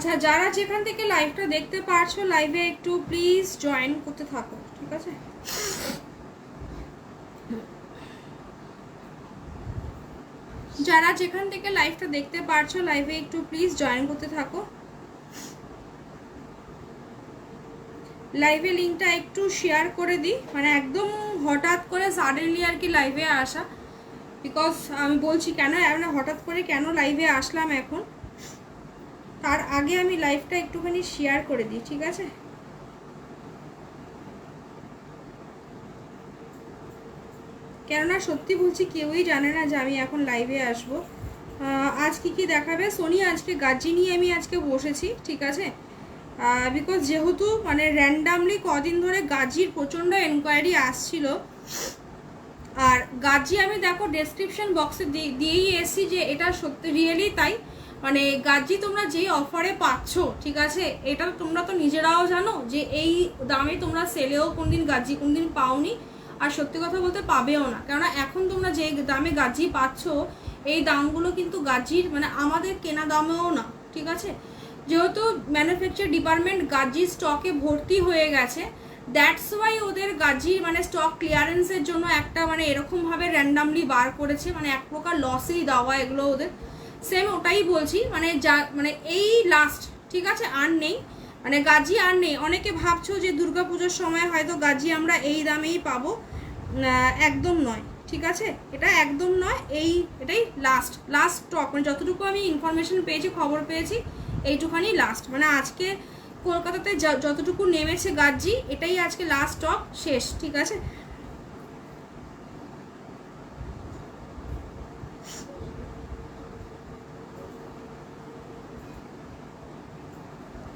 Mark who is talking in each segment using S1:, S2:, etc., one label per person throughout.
S1: আচ্ছা, যারা যেখান থেকে লাইভটা দেখতে পারছো লাইভে একটু প্লিজ জয়েন করতে থাকো, ঠিক আছে? যারা যেখান থেকে লাইভটা দেখতে পারছো লাইভে একটু প্লিজ জয়েন করতে থাকো। লাইভে লিঙ্কটা একটু শেয়ার করে দিই, মানে একদম হঠাৎ করে সাডেনলি আর কি লাইভে আসা, বিকজ আমি বলছি কেন হঠাৎ করে কেন লাইভে আসলাম এখন, তার আগে আমি লাইভটা একটুখানি শেয়ার করে দিই, ঠিক আছে? কেননা সত্যি বলছি কেউই জানে না যে আমি এখন লাইভে আসবো। আজ কি দেখাবে সোনি, আজকে গাজি নিয়ে আমি আজকে বসেছি, ঠিক আছে? বিকজ যেহেতু মানে র্যান্ডামলি কদিন ধরে গাজির প্রচণ্ড এনকোয়ারি আসছিল, আর গাজি আমি দেখো ডেসক্রিপশন বক্সে দিয়েই এসেছি যে এটা সত্যি রিয়েলি তাই। মানে গাজি তোমরা যেই অফারে পাচ্ছ, ঠিক আছে, এটা তোমরা তো নিজেরাও জানো যে এই দামে তোমরা সেলেও কোনদিন গাজি কোনদিন পাওনি, আর সত্যি কথা বলতে পাবেও না। কেননা এখন তোমরা যে দামে গাজি পাচ্ছ এই দামগুলো কিন্তু গাজির মানে আমাদের কেনা দামেও না, ঠিক আছে? যেহেতু ম্যানুফ্যাকচার ডিপার্টমেন্ট গাজি স্টকে ভর্তি হয়ে গেছে, দ্যাটস ওয়াই ওদের গাজি মানে স্টক ক্লিয়ারেন্সের জন্য একটা মানে এরকমভাবে র্যান্ডামলি বার করেছে, মানে এক প্রকার লসেই দেওয়া এগুলো ওদের। সেম ওটাই বলছি, মানে যা মানে এই লাস্ট, ঠিক আছে, আর নেই, মানে গাজি আর নেই। অনেকে ভাবছো যে দুর্গাপুজোর সময় হয়তো গাজি আমরা এই দামেই পাবো, একদম নয়, ঠিক আছে? এটা একদম নয়, এটাই লাস্ট স্টক, মানে যতটুকু আমি ইনফরমেশন পেয়েছি, খবর পেয়েছি, এইটুখানি লাস্ট। মানে আজকে কলকাতাতে যতটুকু নেমেছে গাজি এটাই আজকে লাস্ট স্টক, শেষ, ঠিক আছে?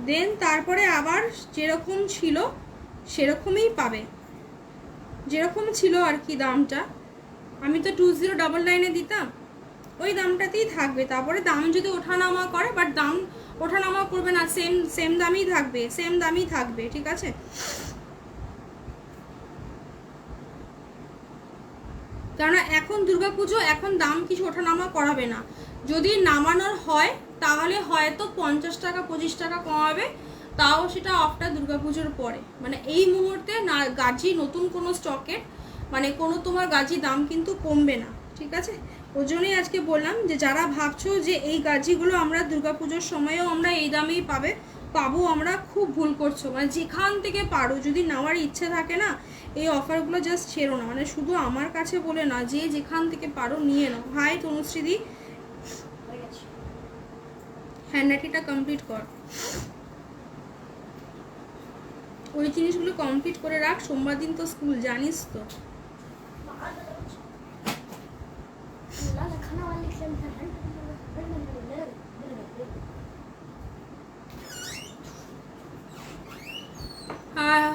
S1: দেন তারপরে আবার যেরকম ছিল সেরকমই পাবে, যেরকম ছিল আর কি দামটা। আমি তো 2099-এ দিতাম, ওই দামটাতেই থাকবে। তারপরে দাম যদি ওঠানামা করে, বাট দাম ওঠানামা করবে না, সেম দামই থাকবে, ঠিক আছে? কারণ এখন দুর্গাপুজো, এখন দাম কিছু ওঠানামা করাবে না। যদি নামানোর হয় তাহলে হয়তো 50 টাকা 25 টাকা কমাবে, তাও সেটা আফটার দুর্গাপুজোর পরে। মানে এই মুহূর্তে না গাজি নতুন কোনো স্টকের মানে কোনো তোমার গাজি দাম কিন্তু কমবে না, ঠিক আছে? ওই জন্যই আজকে বললাম যে যারা ভাবছো যে এই গাজিগুলো আমরা দুর্গাপুজোর সময়ও আমরা এই দামেই পাবো, আমরা খুব ভুল করছো। মানে যেখান থেকে পারো যদি নেওয়ার ইচ্ছে থাকে না, এই অফারগুলো জাস্ট ছেড়ো না, মানে শুধু আমার কাছে বলে না, যে যেখান থেকে পারো নিয়ে নাও। হাই তনুশ্রীদি, হ্যান্ডরাইটিংটা কমপ্লিট কর, ওই জিনিসগুলো কমপ্লিট করে রাখ, সোমবার দিন তো স্কুল, জানিস তো।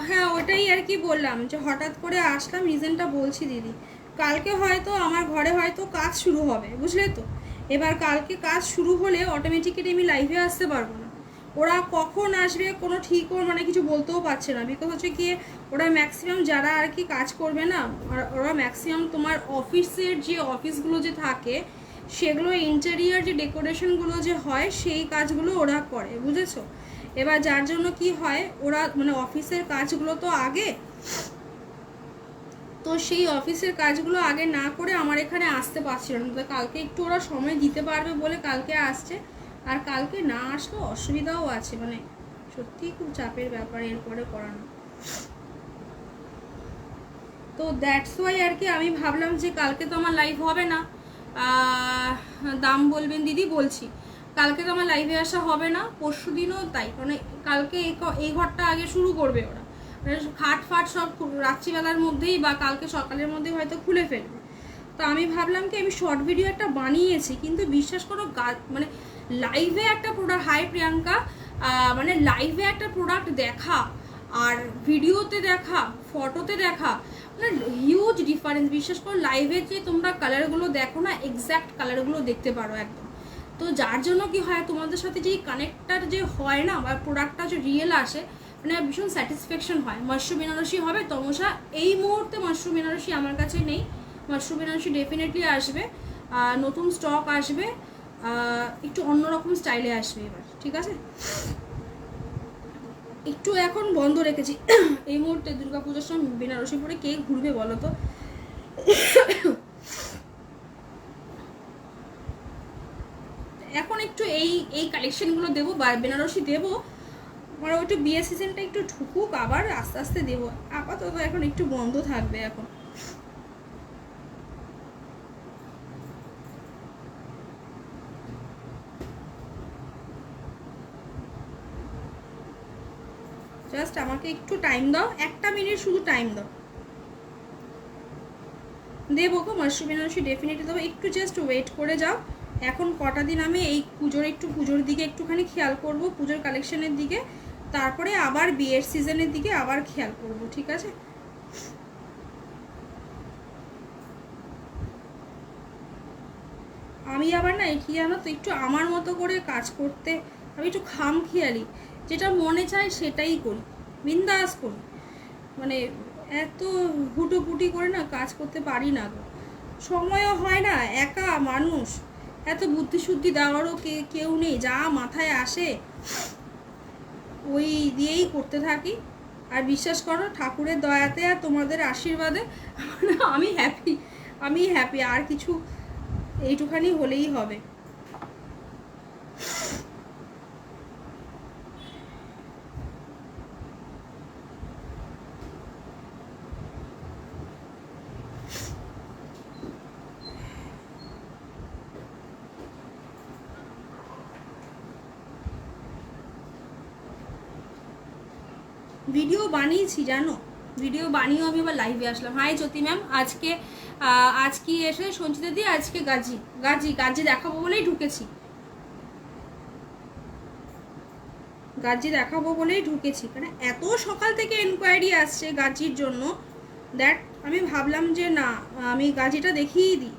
S1: হ্যাঁ, ওটাই আর কি বললাম যে হঠাৎ করে আসলাম, রিজনটা বলছি দিদি। কালকে হয়তো আমার ঘরে হয়তো কাজ শুরু হবে, বুঝলে তো? এবার কালকে কাজ শুরু হলে অটোমেটিক্যালি আমি লাইভে আসতে পারবো না। ওরা কখন আসবে কোনো ঠিকও মানে কিছু বলতেও পারছে না, বিকজ হচ্ছে কি ওরা ম্যাক্সিমাম যারা আর কি কাজ করবে না, ওরা ম্যাক্সিমাম তোমার অফিসের যে অফিসগুলো যে থাকে সেগুলো ইন্টেরিয়ার যে ডেকোরেশনগুলো যে হয় সেই কাজগুলো ওরা করে, বুঝেছো? এবার যার জন্য কি হয়, ওরা মানে অফিসের কাজগুলো তো আগে, তো সেই অফিসের কাজগুলো আগে না করে আমার এখানে আসতে পারছিল না। তো কালকে একটু ওরা সময় দিতে পারবে বলে কালকে আসছে, আর কালকে না আসলেও অসুবিধাও আছে, মানে সত্যিই খুব চাপের ব্যাপার এরপরে করানো। তো দ্যাটস ওয়াই আর কি আমি ভাবলাম যে কালকে তো আমার লাইভ হবে না, দাম বলবেন দিদি, বলছি কালকে তো আমার লাইভে আসা হবে না, পরশু দিনও তাই। মানে কালকে এই ঘরটা আগে শুরু করবে ওরা, মানে খাট ফাট সব রাত্রিবেলার মধ্যেই বা কালকে সকালের মধ্যেই হয়তো খুলে ফেলবে। তো আমি ভাবলাম কি আমি শর্ট ভিডিও একটা বানিয়েছি, কিন্তু বিশ্বাস করো মানে লাইভে একটা প্রোডাক্ট, হাই প্রিয়াঙ্কা, মানে লাইভে একটা প্রোডাক্ট দেখা আর ভিডিওতে দেখা, ফটোতে দেখা, মানে হিউজ ডিফারেন্স। বিশ্বাস করো লাইভে যে তোমরা কালারগুলো দেখো না, এক্স্যাক্ট কালারগুলো দেখতে পারো একদম। তো যার জন্য কি হয়, তোমাদের সাথে যেই কানেক্টটা যে হয় না, বা প্রোডাক্টটা যে রিয়েল আসে, মানে ভীষণ স্যাটিসফ্যাকশন হয়। মাশরুম বেনারসি হবে তমসা, এই মুহূর্তে মাশরুম বেনারসি আমার কাছে নেই, মাশরুম বেনারসি ডেফিনেটলি আসবে, নতুন স্টক আসবে। একটু অন্যরকম স্টাইলে আসবে এবার, ঠিক আছে? একটু এখন বন্ধ রেখেছি এই মুহূর্তে। দুর্গাপুজোর সময় বেনারসি পরে কে ঘুরবে বলো তো? এখন একটু এই কালেকশনগুলো দেবো, বেনারসি দেবো, মানে একটু বিয়ে সিজনটা একটু ঢুকুক, আবার আস্তে আস্তে দেবো। আপাতত এখন একটু বন্ধ থাকবে এখন। জাস্ট আমাকে একটু টাইম দাও, 1 মিনিট শুধু টাইম দাও। দেবো গো মাসরুম বেনারসি, ডেফিনেটলি দেবো, একটু জাস্ট ওয়েট করে যাও। এখন কটা দিন আমি এই পুজোর দিকে একটুখানি খেয়াল করব, পুজোর কালেকশনের দিকে, তারপরে আবার বিয়ের সিজনের দিকে আবার খেয়াল করব, ঠিক আছে? আমি আবার না কি জানো তো, একটু আমার মতো করে কাজ করতে আমি একটু খামখেয়ালি, যেটা মনে চায় সেটাই করি, বিন্দাস করি, মানে এত হুটোপুটি করে না কাজ করতে পারি না গো, সময়ও হয় না, একা মানুষ, এত বুদ্ধিশুদ্ধি দেওয়ারও কেউ নেই, যা মাথায় আসে ওই দিয়েই করতে থাকি। আর বিশ্বাস করো ঠাকুরের দয়াতে আর তোমাদের আশীর্বাদে আমি হ্যাপি, আর কিছু এইটুখানি হলেই হবে। ভিডিও বানিয়েছি জানো, ভিডিও বানিয়েও আমি আবার লাইভে আসলাম। হাই জ্যোতি ম্যাম, আজকে এসে সঞ্চিতা দিয়ে আজকে গাজি দেখাবো বলেই ঢুকেছি, মানে এত সকাল থেকে এনকোয়ারি আসছে গাজির জন্য, দ্যাট আমি ভাবলাম যে না, আমি গাজিটা দেখিয়েই দিই।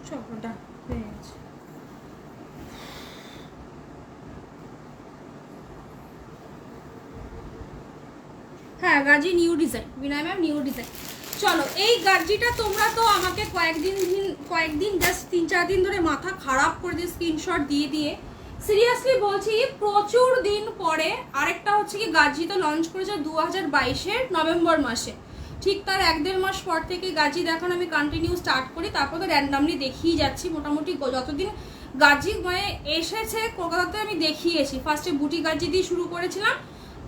S1: চকটা হয়ে গেছে। হ্যাঁ গাজি নিউ ডিজাইন, বিনয় ম্যাম নিউ ডিজাইন। চলো এই গার্জিটা তোমরা তো আমাকে কয়েকদিন জাস্ট 3-4 দিন ধরে মাথা খারাপ করে দিয়ে স্ক্রিনশট দিয়ে সিরিয়াসলি বলছি, প্রচুর দিন পরে আরেকটা হচ্ছে কি গাজি তো লঞ্চ করেছে 2022-এর নভেম্বর মাসে, ঠিক তার 1-1.5 মাস পর থেকে গাজি দেখানো আমি কন্টিনিউ স্টার্ট করি, তারপর তো র্যান্ডামলি দেখিয়ে যাচ্ছি মোটামুটি যতদিন গাজি মানে এসেছে কলকাতাতে আমি দেখিয়েছি। ফার্স্টে বুটি গাজি দিয়ে শুরু করেছিলাম,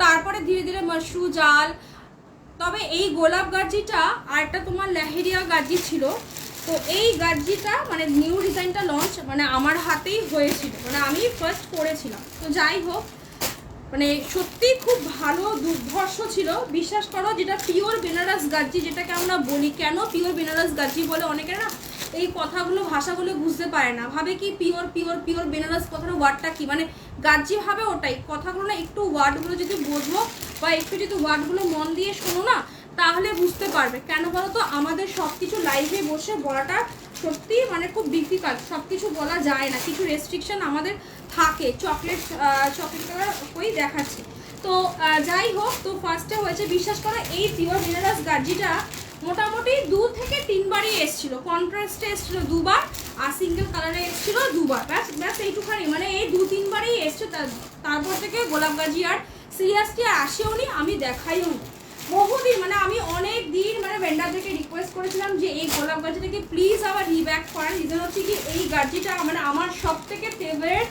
S1: তারপরে ধীরে ধীরে মাশরু জাল, তবে এই গোলাপ গাজিটা আর একটা তোমার লেহেরিয়া গাজি ছিল, তো এই গাজিটা মানে নিউ ডিজাইনটা লঞ্চ মানে আমার হাতেই হয়েছিল, মানে আমি ফার্স্ট করেছিলাম। তো যাই হোক, মানে সত্যি খুব ভালো দুর্ধর্ষ ছিল, বিশ্বাস করো, যেটা পিওর বেনারস গাজি যেটাকে আমরা বলি। কেন পিওর বেনারস গাজি বলে অনেকে না এই কথাগুলো ভাষাগুলো বুঝতে পারে না, ভাবে কি পিওর বেনারস কথাটা ওয়ার্ডটা কি, মানে গাজি ভাবে ওটাই, কথাগুলো না একটু ওয়ার্ডগুলো যদি বোঝো বা একটু যদি ওয়ার্ডগুলো মন দিয়ে শোনো না, তাহলে বুঝতে পারবে। কেন বলো তো, আমাদের সব কিছু লাইভে বসে বলাটা সত্যি মানে খুব ডিফিকাল্ট, সব কিছু বলা যায় না, কিছু রেস্ট্রিকশন আমাদের থাকে। চকলেট কালার ওই দেখাচ্ছি, তো যাই হোক, তো ফার্স্টে হয়েছে বিশ্বাস করো এই পিওর বেনারস গার্জিটা মোটামুটি 2 থেকে 3 বারই এসেছিল। কন্ট্রাস্টে এসেছিল 2 বার, আর সিঙ্গেল কালারে এসেছিল 2 বার, ব্যাস এইটুখানি, মানে এই 2-3 বারই এসছে। তারপর থেকে গোলাপ গার্জি আর সিরিয়াসলি আসেও নি, আমি দেখাইও নি বহুদিন। মানে আমি অনেক দিন মানে ভেন্ডারদেরকে রিকোয়েস্ট করেছিলাম যে এই গোলাপ গার্জিটাকে প্লিজ আবার রিব্যাক করার। রিজন হচ্ছে কি এই গার্জিটা মানে আমার সব থেকে ফেভারিট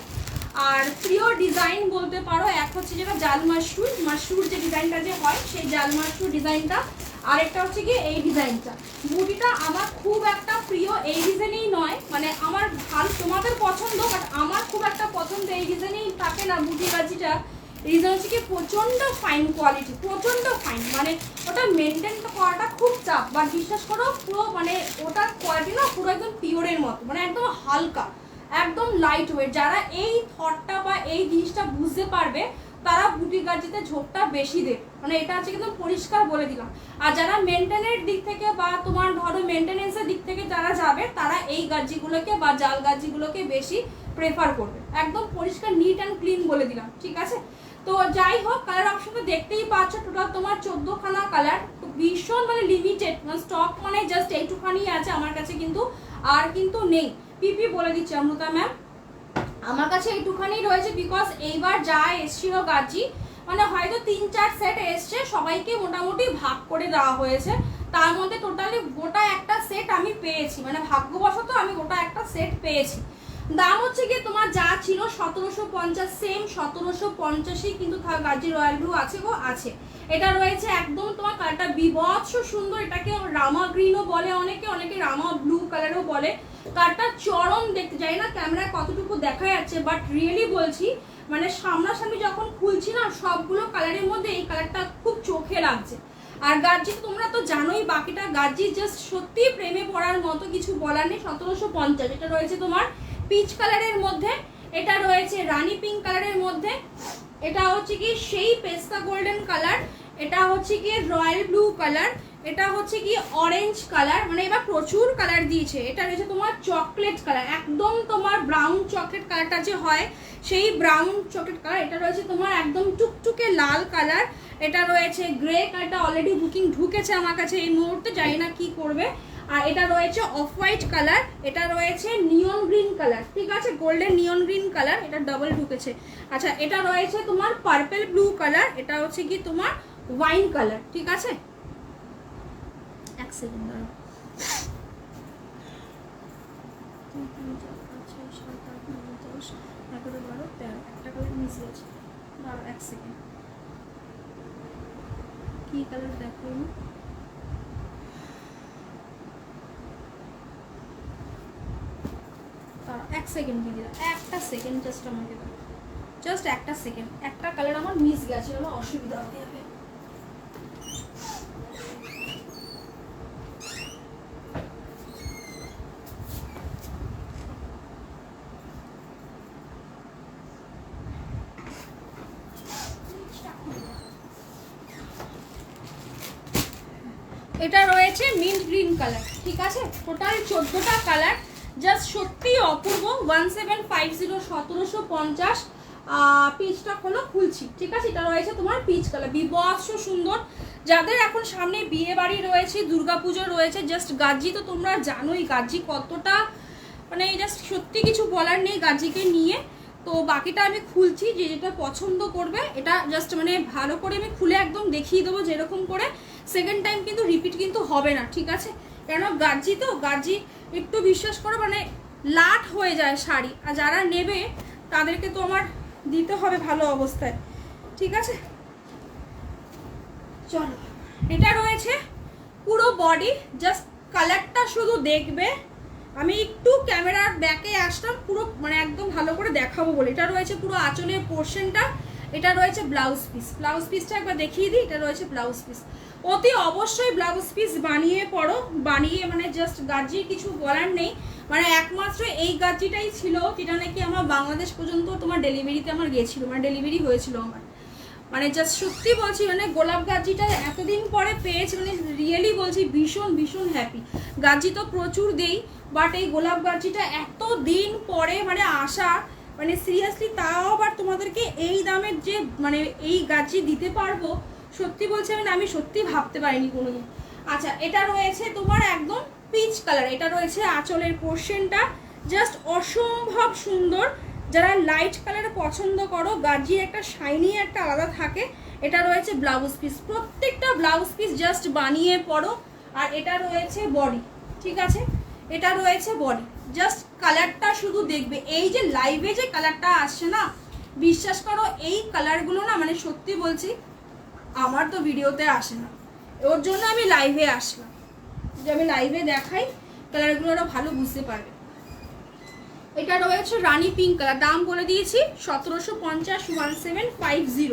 S1: আর প্রিয় ডিজাইন বলতে পারো। এক হচ্ছে যেটা জাল মাশরুর যে ডিজাইনটা যে হয় সেই জাল মাশরুর ডিজাইনটা, আরেকটা হচ্ছে কি এই ডিজাইনটা। বুটিটা আমার খুব একটা প্রিয় এই ডিজাইনেই নয়, মানে আমার ভালো তোমাদের পছন্দ, বাট আমার খুব একটা পছন্দ এই ডিজাইনেই থাকে না বুটি গাছিটা। রিজন হচ্ছে কি প্রচণ্ড ফাইন কোয়ালিটি, প্রচণ্ড ফাইন, মানে ওটা মেনটেন করাটা খুব চাপ। বাট বিশ্বাস করো পুরো মানে ওটার কোয়ালিটি না পুরো একদম পিওরের মতো, মানে একদম হালকা, একদম লাইট ওয়েট। যারা এই থটটা বা এই জিনিসটা বুঝতে পারবে তারা বুটি গার্জিতে ঝোঁকটা বেশি দেবে, মানে এটা হচ্ছে কিন্তু পরিষ্কার বলে দিলাম। আর যারা মেনটেনের দিক থেকে বা তোমার ধরো মেনটেনেন্সের দিক থেকে যারা যাবে তারা এই গার্জিগুলোকে বা জাল গার্জিগুলোকে বেশি প্রেফার করবে। একদম পরিষ্কার নিট অ্যান্ড ক্লিন বলে দিলাম, ঠিক আছে। তো যাই হোক, কালার অপশন দেখতেই পাচ্ছ, টোটাল তোমার 14খানা কালার, ভীষণ মানে লিমিটেড, মানে স্টক মানে জাস্ট এইটুখানি আছে আমার কাছে, কিন্তু আর কিন্তু নেই। পিপি বলে দিচ্ছি অমৃতা ম্যাম, আমার কাছে এইটুখানি রয়েছে, বিকজ এইবার যা এসছিল গার্জি মানে হয়তো 3-4 সেট এসছে, সবাইকে মোটামুটি ভাগ করে দেওয়া হয়েছে। তার মধ্যে টোটালি গোটা একটা সেট আমি পেয়েছি, মানে ভাগ্যবশত আমি গোটা একটা সেট পেয়েছি। দাম হচ্ছে কি তোমার যা ছিল 1750, সেম 1750ই কিন্তু গার্জি রয়্যাল ব্লু আছে গো, আছে। এটা রয়েছে একদম তোমার কালারটা বিভৎস সুন্দর, এটাকে রামা গ্রিনও বলে অনেকে, অনেকে রামা ব্লু কালারও বলে। কালারটা চরম দেখতে, যাই না ক্যামেরায় কতটুকু দেখা যাচ্ছে, বাট রিয়েলি বলছি মানে সামনাসামনি যখন খুলছি না সবগুলো কালারের মধ্যে এই কালারটা খুব চোখে লাগছে। আর গার্জি তোমরা তো জানোই, বাকিটা গার্জি জাস্ট সত্যি প্রেমে পড়ার মতো, কিছু বলার নেই। 1750, এটা রয়েছে তোমার পিচ কালারের মধ্যে, এটা রয়েছে রানী পিঙ্ক কালারের মধ্যে, এটা হচ্ছে কি সেই পেস্তা গোল্ডেন কালার, এটা হচ্ছে কি রয়্যাল ব্লু কালার, এটা হচ্ছে কি অরেঞ্জ কালার, মানে এবার প্রচুর কালার দিয়েছে। এটা রয়েছে তোমার চকলেট কালার, একদম তোমার ব্রাউন চকলেট কালারটা যে হয় সেই ব্রাউন চকলেট কালার, এটা রয়েছে তোমার একদম টুকটুকে লাল কালার, এটা রয়েছে গ্রে কালারটা, অলরেডি বুকিং ঢুকেছে আমার কাছে এই মুহূর্তে, জানি না কি করবে। আর এটা রয়েছে অফ হোয়াইট কালার, এটা রয়েছে নিয়ন গ্রিন কালার, ঠিক আছে, গোল্ডেন নিয়ন গ্রিন কালার, এটা ডাবল ঢুকেছে। আচ্ছা, এটা রয়েছে তোমার পার্পল ব্লু কালার, এটা হচ্ছে কি তোমার ওয়াইন কালার, ঠিক আছে। এক সেকেন্ড দাঁড়াও, 3, 4, 5, 6, 7, 8, 9, 10, 11, 12, 13, একটা কালার মিস গেছে, দাঁড়াও এক সেকেন্ড, কি কালার দেখো এক সেকেন্ড দিদি, একটা সেকেন্ড জাস্ট আমাকে দাও, জাস্ট একটা সেকেন্ড, একটা কালার আমার মিস গেছে, হলো অসুবিধা হয়ে যাবে। এটা রয়েছে মিন্ট গ্রিন কালার, ঠিক আছে, টোটাল 14টা কালার, জাস্ট সত্যি অপূর্ব। 1750, 1750 পিচটা হলো খুলছি, ঠিক আছে। এটা রয়েছে তোমার পিচ কালার, বিভৎস সুন্দর। যাদের এখন সামনে বিয়ে বাড়ি রয়েছে, দুর্গাপুজো রয়েছে, জাস্ট গার্জি তো তোমরা জানোই গার্জি কতটা, মানে জাস্ট সত্যি কিছু বলার নেই গার্জিকে নিয়ে। তো বাকিটা আমি খুলছি, যে যেটা পছন্দ করবে এটা জাস্ট মানে ভালো করে আমি খুলে একদম দেখিয়ে দেবো যেরকম করে। সেকেন্ড টাইম কিন্তু রিপিট কিন্তু হবে না, ঠিক আছে, কেন গার্জি তো, গার্জি একটু বিশ্বাস করো মানে লাট হয়ে যায় শাড়ি, আর যারা নেবে তাদেরকে তো আমার দিতে হবে ভালো অবস্থায়, ঠিক আছে। চলো, এটা রয়েছে পুরো বডি, জাস্ট কালারটা শুধু দেখবে, আমি একটু ক্যামেরার ব্যাকে আসলাম পুরো মানে একদম ভালো করে দেখাবো বলে। এটা রয়েছে পুরো আঁচলের পোর্শনটা, এটা রয়েছে ব্লাউজ পিস, ব্লাউজ পিসটা একবার দেখিয়ে দিই, এটা রয়েছে ব্লাউজ পিস। অতি অবশ্যই ব্লাউজ পিস বানিয়ে পড়ো, বানিয়ে মানে জাস্ট গার্জির কিছু বলার নেই, মানে একমাত্র এই গার্জিটাই ছিল যেটা নাকি আমার বাংলাদেশ পর্যন্ত তোমার ডেলিভারিতে আমার গিয়েছিলো, মানে ডেলিভারি হয়েছিল আমার, মানে জাস্ট সত্যি বলছি, মানে গোলাপ গার্জিটা এতদিন পরে পেয়েছি, মানে রিয়েলি বলছি ভীষণ ভীষণ হ্যাপি। গার্জি তো প্রচুর দেই, বাট এই গোলাপ গার্জিটা এত দিন পরে মানে আসা, মানে সিরিয়াসলি তাও আবার তোমাদেরকে এই দামের যে মানে এই গাজি দিতে পারবো, সত্যি বলছি আমি সত্যি ভাবতে পারিনি কোনোদিন। আচ্ছা, এটা রয়েছে তোমার একদম পিচ কালার, এটা রয়েছে আঁচলের পোর্শনটা, জাস্ট অসম্ভব সুন্দর। যারা লাইট কালার পছন্দ করো, গাজির একটা শাইনি একটা আলাদা থাকে। এটা রয়েছে ব্লাউজ পিস, প্রত্যেকটা ব্লাউজ পিস জাস্ট বানিয়ে পরো। আর এটা রয়েছে বডি, ঠিক আছে, এটা রয়েছে বডি। জাস্ট কালারটা শুধু দেখবে, এই যে লাইভে যে কালারটা আসছে না, বিশ্বাস করো এই কালারগুলো না মানে সত্যি বলছি আমার তো ভিডিওতে আসে না, ওর জন্য আমি লাইভে আসলাম, যে আমি লাইভে দেখাই কালারগুলো ওরা ভালো বুঝতে পারবে। এটা রয়েছে রানী পিঙ্ক কালার, দাম বলে দিয়েছি 1750, 1750,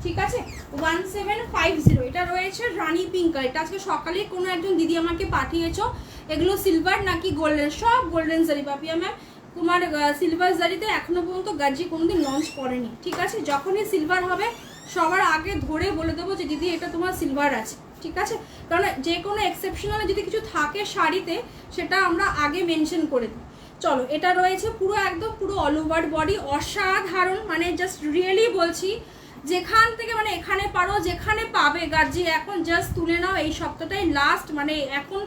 S1: ঠিক আছে, 1750। এটা রয়েছে রানী পিঙ্ক কালার। এটা আজকে সকালে কোনো একজন দিদি আমাকে পাঠিয়েছো, এগুলো সিলভার নাকি গোল্ডেন, সব গোল্ডেন জারি পাপিয়া ম্যাম। তোমার সিলভার জারিতে এখনো পর্যন্ত গাজি কোনোদিন লঞ্চ করেনি, ঠিক আছে, যখনই সিলভার হবে সবার আগে ধরে বলে দেবো যে দিদি এটা তোমার সিলভার আছে, ঠিক আছে, কারণ যে কোনো এক্সেপশনাল যদি কিছু থাকে শাড়িতে সেটা আমরা আগে মেনশন করে দিই। চলো, এটা রয়েছে পুরো একদম পুরো অল ওভার বডি, অসাধারণ, মানে জাস্ট রিয়েলি বলছি, যেখান থেকে মানে এখানে পারো যেখানে পাবে গাজি এখন জাস্ট তুলে নাও। এই সপ্তাহটাই লাস্ট, মানে এখন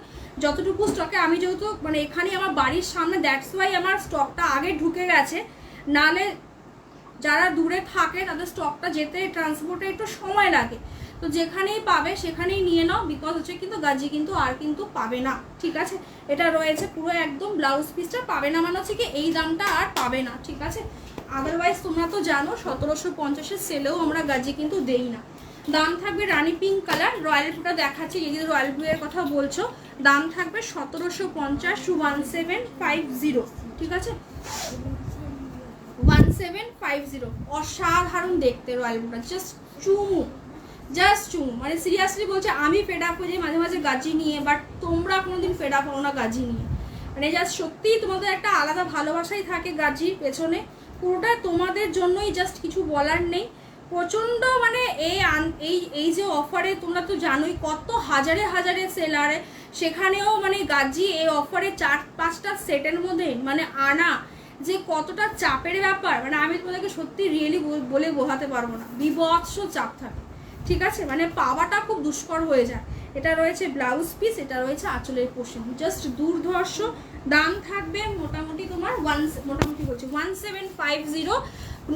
S1: যতটুকু স্টকে, আমি যেহেতু মানে এখানে আমার বাড়ির সামনে, দ্যাটস ওয়াই আমার স্টকটা আগে ঢুকে গেছে, নালে যারা দূরে থাকে তাদের স্টকটা যেতে ট্রান্সপোর্টে একটু সময় লাগে। তো যেখানেই পাবে সেখানেই নিয়ে নাও, বিকজ হচ্ছে কিন্তু গাজি কিন্তু আর কিন্তু পাবে না, ঠিক আছে। এটা রয়েছে পুরো একদম ব্লাউজ পিসটা পাবে না, মানে হচ্ছে কি এই দামটা আর পাবে না, ঠিক আছে। আদারওয়াইজ তোমরা তো জানো 1750-এর সেলেও আমরা গাজি কিন্তু দেই না। দাম থাকবে রানী পিঙ্ক কালার, রয়্যাল ব্লুটা দেখাচ্ছি, যদি রয়্যাল ব্লু এর কথা বলছো, দাম থাকবে 1750, 1750, ঠিক আছে, 1750। অসাধারণ দেখতে রয়্যাল ব্লুটা, জাস্ট চুমু, জাস্ট চুমু, মানে সিরিয়াসলি বলছে আমি ফেড আপ হয়ে যাই মাঝে মাঝে গাজি নিয়ে, বাট তোমরা কোনোদিন ফেড আপ হও না গাজি নিয়ে, মানে জাস্ট সত্যিই তোমাদের একটা আলাদা ভালোবাসাই থাকে গাজির পেছনে, পুরোটা তোমাদের জন্যই, জাস্ট কিছু বলার নেই। প্রচণ্ড মানে এই যে অফারে তোমরা তো জানোই কত হাজারে হাজারে সেলারে, সেখানেও মানে গাজি এই অফারে 4-5টা সেটের মধ্যে মানে আনা যে কতটা চাপের ব্যাপার, মানে আমি তোমাদেরকে সত্যি রিয়েলি বলে বোঝাতে পারবো না, বিভৎস চাপ থাকে, ঠিক আছে, মানে পাওয়াটা খুব দুষ্কর হয়ে যায়। এটা রয়েছে ব্লাউজ পিস, এটা রয়েছে আঁচলের পোর্শন, জাস্ট দুর্ধর্ষ। দাম থাকবে মোটামুটি তোমার 1750,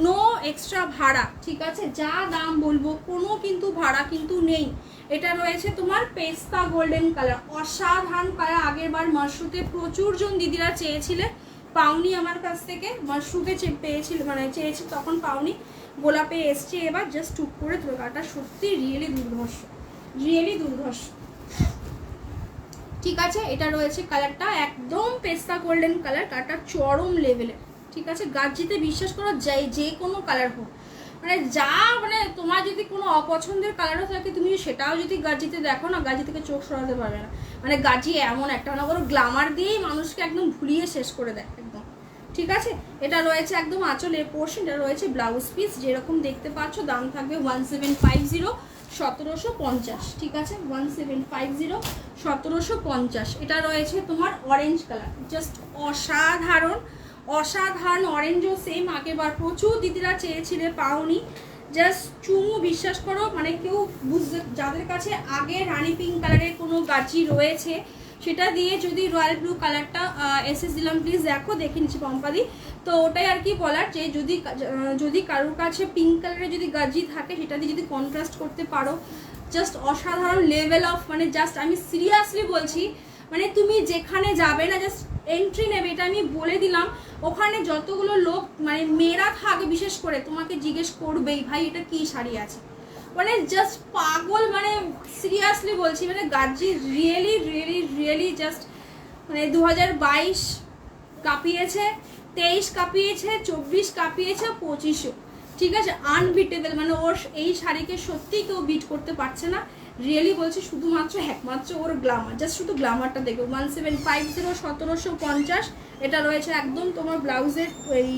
S1: নো এক্সট্রা ভাড়া, ঠিক আছে, যা দাম বলবো কোনো কিন্তু ভাড়া কিন্তু নেই। এটা রয়েছে তোমার পেস্তা গোল্ডেন কালার, অসাধারণ কালার। আগের বার মাশরুতে প্রচুর জন দিদিরা চেয়েছিলে, পাওনি আমার কাছ থেকে, মাশরুতে পেয়েছিল মানে চেয়েছি তখন পাওনি, গোলাপে এসছে এবার, জাস্ট টুক করে তুলে। কালারটা সত্যি রিয়েলি দুর্ধর্ষ, রিয়েলি দুর্ধর্ষ, ঠিক আছে। এটা রয়েছে কালারটা একদম পেস্তা গোল্ডেন কালার, কালারটা চরম লেভেলের, ঠিক আছে। গাজিতে বিশ্বাস করো যে কোনো কালার হোক, মানে যা মানে তোমার যদি কোনো অপছন্দের কালারও থাকে তুমি সেটাও যদি গাজিতে দেখো না, গাজি থেকে চোখ সরাতে পারবে না, মানে গাজি এমন একটা না বড় গ্লামার দিয়েই মানুষকে একদম ভুলিয়ে শেষ করে দেয় একদম, ঠিক আছে। এটা রয়েছে একদম আঁচলের পোর্শন, এটা রয়েছে ব্লাউজ পিস যেরকম দেখতে পাচ্ছ। দাম থাকবে 1750, 1750, ঠিক আছে, 1750, 1750। এটা রয়েছে তোমার অরেঞ্জ কালার, জাস্ট অসাধারণ, অসাধারণ অরেঞ্জও সেম আগেবার প্রচুর দিদিরা চেয়েছিলে পাওনি, জাস্ট চুমু, বিশ্বাস করো, মানে কেউ বুঝতে, যাদের কাছে আগে রানী পিঙ্ক কালারের কোনো গাজি রয়েছে সেটা দিয়ে যদি রয়্যাল ব্লু কালারটা এসএস দিলাম, প্লিজ দেখো, দেখে নিচ্ছি পম্পাদি। তো ওটাই আর কি বলার, যে যদি কারোর কাছে পিঙ্ক কালারের যদি গাজি থাকে সেটা দিয়ে যদি কন্ট্রাস্ট করতে পারো, জাস্ট অসাধারণ লেভেল অফ, মানে জাস্ট আমি সিরিয়াসলি বলছি, মানে তুমি যেখানে যাবে না জাস্ট এন্ট্রি নেবে, এটা আমি বলে দিলাম, ওখানে যতগুলো লোক মানে মেয়েরা থাকে বিশেষ করে তোমাকে জিজ্ঞেস করবেই ভাই এটা কি শাড়ি আছে, মানে জাস্ট পাগল, মানে সিরিয়াসলি বলছি, মানে Gazi really really really just মানে 2022 কাঁপিয়েছে, 23 কাঁপিয়েছে, 24 কাঁপিয়েছে, 25ও, ঠিক আছে, আনবিটেবল, মানে ওর এই শাড়িকে সত্যি কেউ বিট করতে পারছে না, রিয়েলি বলছি, শুধুমাত্র একমাত্র ওর গ্লামার, জাস্ট শুধু গ্লামারটা দেখো। 1750, 1750। এটা রয়েছে একদম তোমার ব্লাউজের এই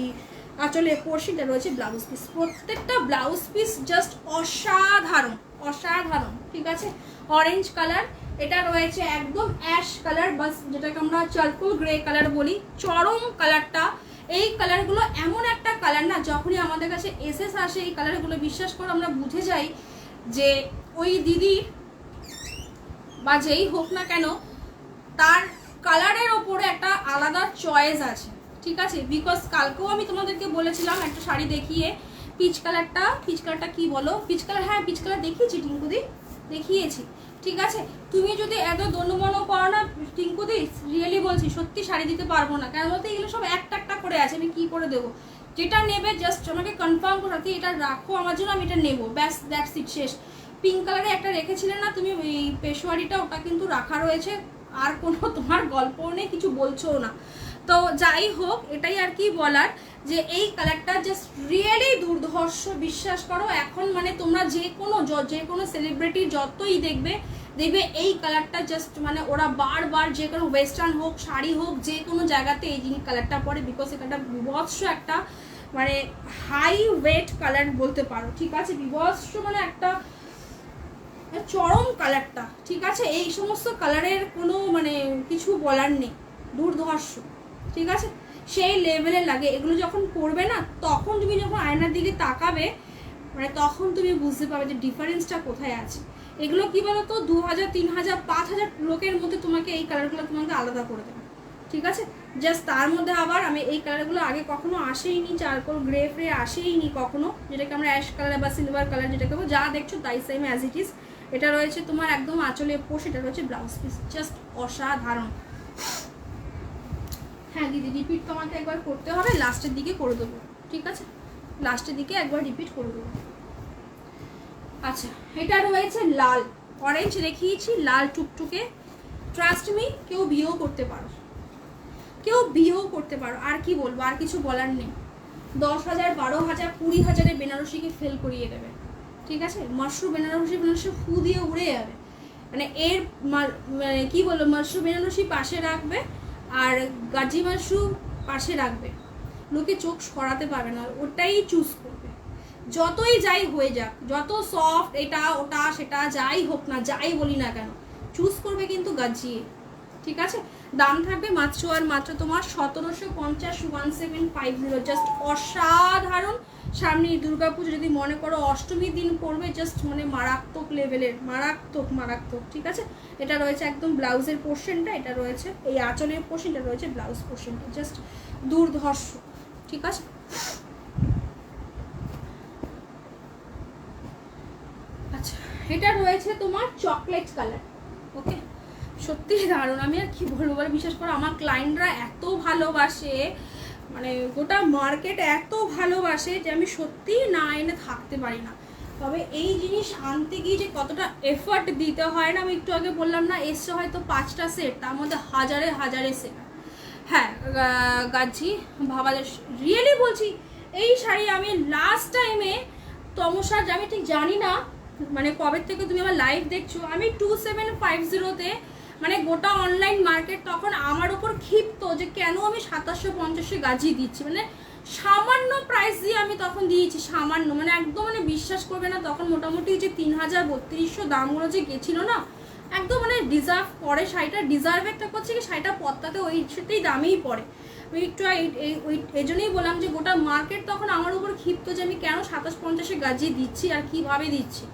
S1: আঁচলের পোর্শনটা রয়েছে ব্লাউজ পিস, প্রত্যেকটা ব্লাউজ পিস জাস্ট অসাধারণ, অসাধারণ, ঠিক আছে। অরেঞ্জ কালার, এটা রয়েছে একদম অ্যাশ কালার, বাস যেটাকে আমরা চারকোল গ্রে কালার বলি, চরম কালারটা এই কালারগুলো এমন একটা কালার না, যখনই আমাদের কাছে এসএস আসে এই কালারগুলো, বিশ্বাস করো আমরা বুঝে যাই যে ওই দিদি বা যেই হোক না কেন তার কালারের ওপরে একটা আলাদা চয়েস আছে, ঠিক আছে। বিকজ কালকেও আমি তোমাদেরকে বলেছিলাম একটা শাড়ি দেখিয়ে, পিচ কালারটা কি বলো, পিচ কালার, হ্যাঁ পিচ কালার দেখিয়েছি টিঙ্কুদি, দেখিয়েছি, ঠিক আছে। তুমি যদি এত দণ্ডমনো করো না টিঙ্কুদি, রিয়েলি বলছি সত্যি শাড়ি দিতে পারবো না, কেন বলতে এগুলো সব একটা একটা করে আছে, আমি কি করে দেবো। যেটা নেবে জাস্ট আমাকে কনফার্ম করাতে এটা রাখো আমার জন্য, আমি এটা নেবো, ব্যাস দ্যাটস ইট, শেষ। পিঙ্ক কালারে একটা রেখেছিলেন না তুমি এই পেশোয়ারিটা, ওটা কিন্তু রাখা রয়েছে, আর কোনো তোমার গল্প নেই, কিছু বলছো না। তো যাই হোক, এটাই আর কি বলার, যে এই কালারটা জাস্ট রিয়েলি দুর্ধর্ষ, বিশ্বাস করো। এখন মানে তোমরা যে কোনো সেলিব্রিটি যতই দেখবে এই কালারটা জাস্ট মানে ওরা বারবার যে কোনো ওয়েস্টার্ন হোক, শাড়ি হোক, যে কোনো জায়গাতে এই জিনিস কালারটা পরে, বিকজ এটা বিভৎস একটা মানে হাই ওয়েট কালার বলতে পারো, ঠিক আছে। বিভৎস মানে একটা চরম কালারটা, ঠিক আছে। এই সমস্ত কালারের কোনো মানে কিছু বলার নেই, দুর্ধর্ষ, ঠিক আছে, সেই লেভেলে লাগে। এগুলো যখন পরবে না, তখন তুমি যখন আয়নার দিকে তাকাবে, মানে তখন তুমি বুঝতে পারবে যে ডিফারেন্সটা কোথায় আছে। এগুলো কি বলতো 2000, 3000, 5000 লোকের মধ্যে তোমাকে এই কালারগুলো তোমাকে আলাদা করে দেবে, ঠিক আছে। জাস্ট তার মধ্যে আবার আমি এই কালারগুলো আগে কখনো আসেইনি, চারকোল গ্রে ফ্রে আসেইনি কখনো, যেটাকে আমরা অ্যাশ কালার বা সিলভার কালার যেটাকে যা দেখছো তাই সেম অ্যাজ ইট ইজ। এটা রয়েছে তোমার একদম আঁচলে পোষ, এটা রয়েছে ব্লাউজ পিস, জাস্ট অসাধারণ। হ্যাঁ দিদি, রিপিট তোমাকে একবার করতে হবে, লাস্টের দিকে করে দেবো, ঠিক আছে, লাস্টের দিকে একবার রিপিট করে দেবো। আচ্ছা, এটা রয়েছে লাল, অরেঞ্জ দেখিয়েছি, লাল টুকটুকে, ট্রাস্ট মি, কেউ বিয়েও করতে পারো, আর কি বলবো, আর কিছু বলার নেই। 10,000, 12,000, 20,000 বেনারসিকে ফেল করিয়ে দেবে, ঠিক আছে। মাশরু বেনারসি ফু দিয়ে উড়ে যাবে, মানে এর মানে কি বলবো, মাশরু বেনারসি পাশে রাখবে আর গাজি মাশরু পাশে রাখবে, লোকে চোখ সরাতে পারবে না, ওটাই চুজ করবে। যতই যাই হয়ে যাক, যত সফট এটা ওটা সেটা যাই হোক না, যাই বলি না কেন, চুজ করবে কিন্তু গাজিয়ে, ঠিক আছে। দাম থাকবে মাত্র তোমার 1750, 1750, জাস্ট অসাধারণ। সামনে দুর্গাপুজো, যদি মনে করো অষ্টমীর দিন পড়বে, জাস্ট মানে মারাত্মক লেভেলের, মারাত্মক, ঠিক আছে। এটা রয়েছে একদম ব্লাউজের পোর্শনটা, এটা রয়েছে এই আঁচলের পোর্শনটা, রয়েছে ব্লাউজ পোর্শনটা, জাস্ট দুর্ধর্ষ, ঠিক আছে। আচ্ছা, এটা রয়েছে তোমার চকলেট কালার, ওকে, সত্যি দারুণ। আমি আর কি বলবো বলে, বিশেষ করে আমার ক্লায়েন্টরা এত ভালোবাসে, মানে গোটা মার্কেট এত ভালোবাসে যে আমি সত্যি না এনে থাকতে পারি না। তবে এই জিনিস আনতে গিয়ে যে কতটা এফর্ট দিতে হয় না, আমি একটু আগে বললাম না, এসছে হয়তো 5টা সেট, তার মধ্যে হাজারে সেট। হ্যাঁ গাজি ভাবা, রিয়েলি বলছি, এই শাড়ি আমি লাস্ট টাইমে তমসার, আমি ঠিক জানি না মানে কবে থেকে তুমি আমার লাইভ দেখছো, আমি 2750-তে মানে গোটা অনলাইন মার্কেট তখন আমার উপর ক্ষিপ্ত যে কেন আমি 2750-এ গাজি দিচ্ছি, মানে সামান্য প্রাইস দিয়ে আমি তখন দিয়েছি, সামান্য, মানে একদম মানে বিশ্বাস করবে না, তখন মোটামুটি যে 3000-3200 দামগুলো যে গেছিলো না, একদম মানে ডিজার্ভ করে শাড়িটা, ডিজার্ভ একটা করছে কি শাড়িটা পত্তাতে ওই সেটাই দামেই পড়ে। আমি একটু এই জন্যই বললাম যে গোটা মার্কেট তখন আমার উপর ক্ষিপ্ত যে আমি কেন 2750-এ গাজি দিচ্ছি আর কিভাবে দিচ্ছি।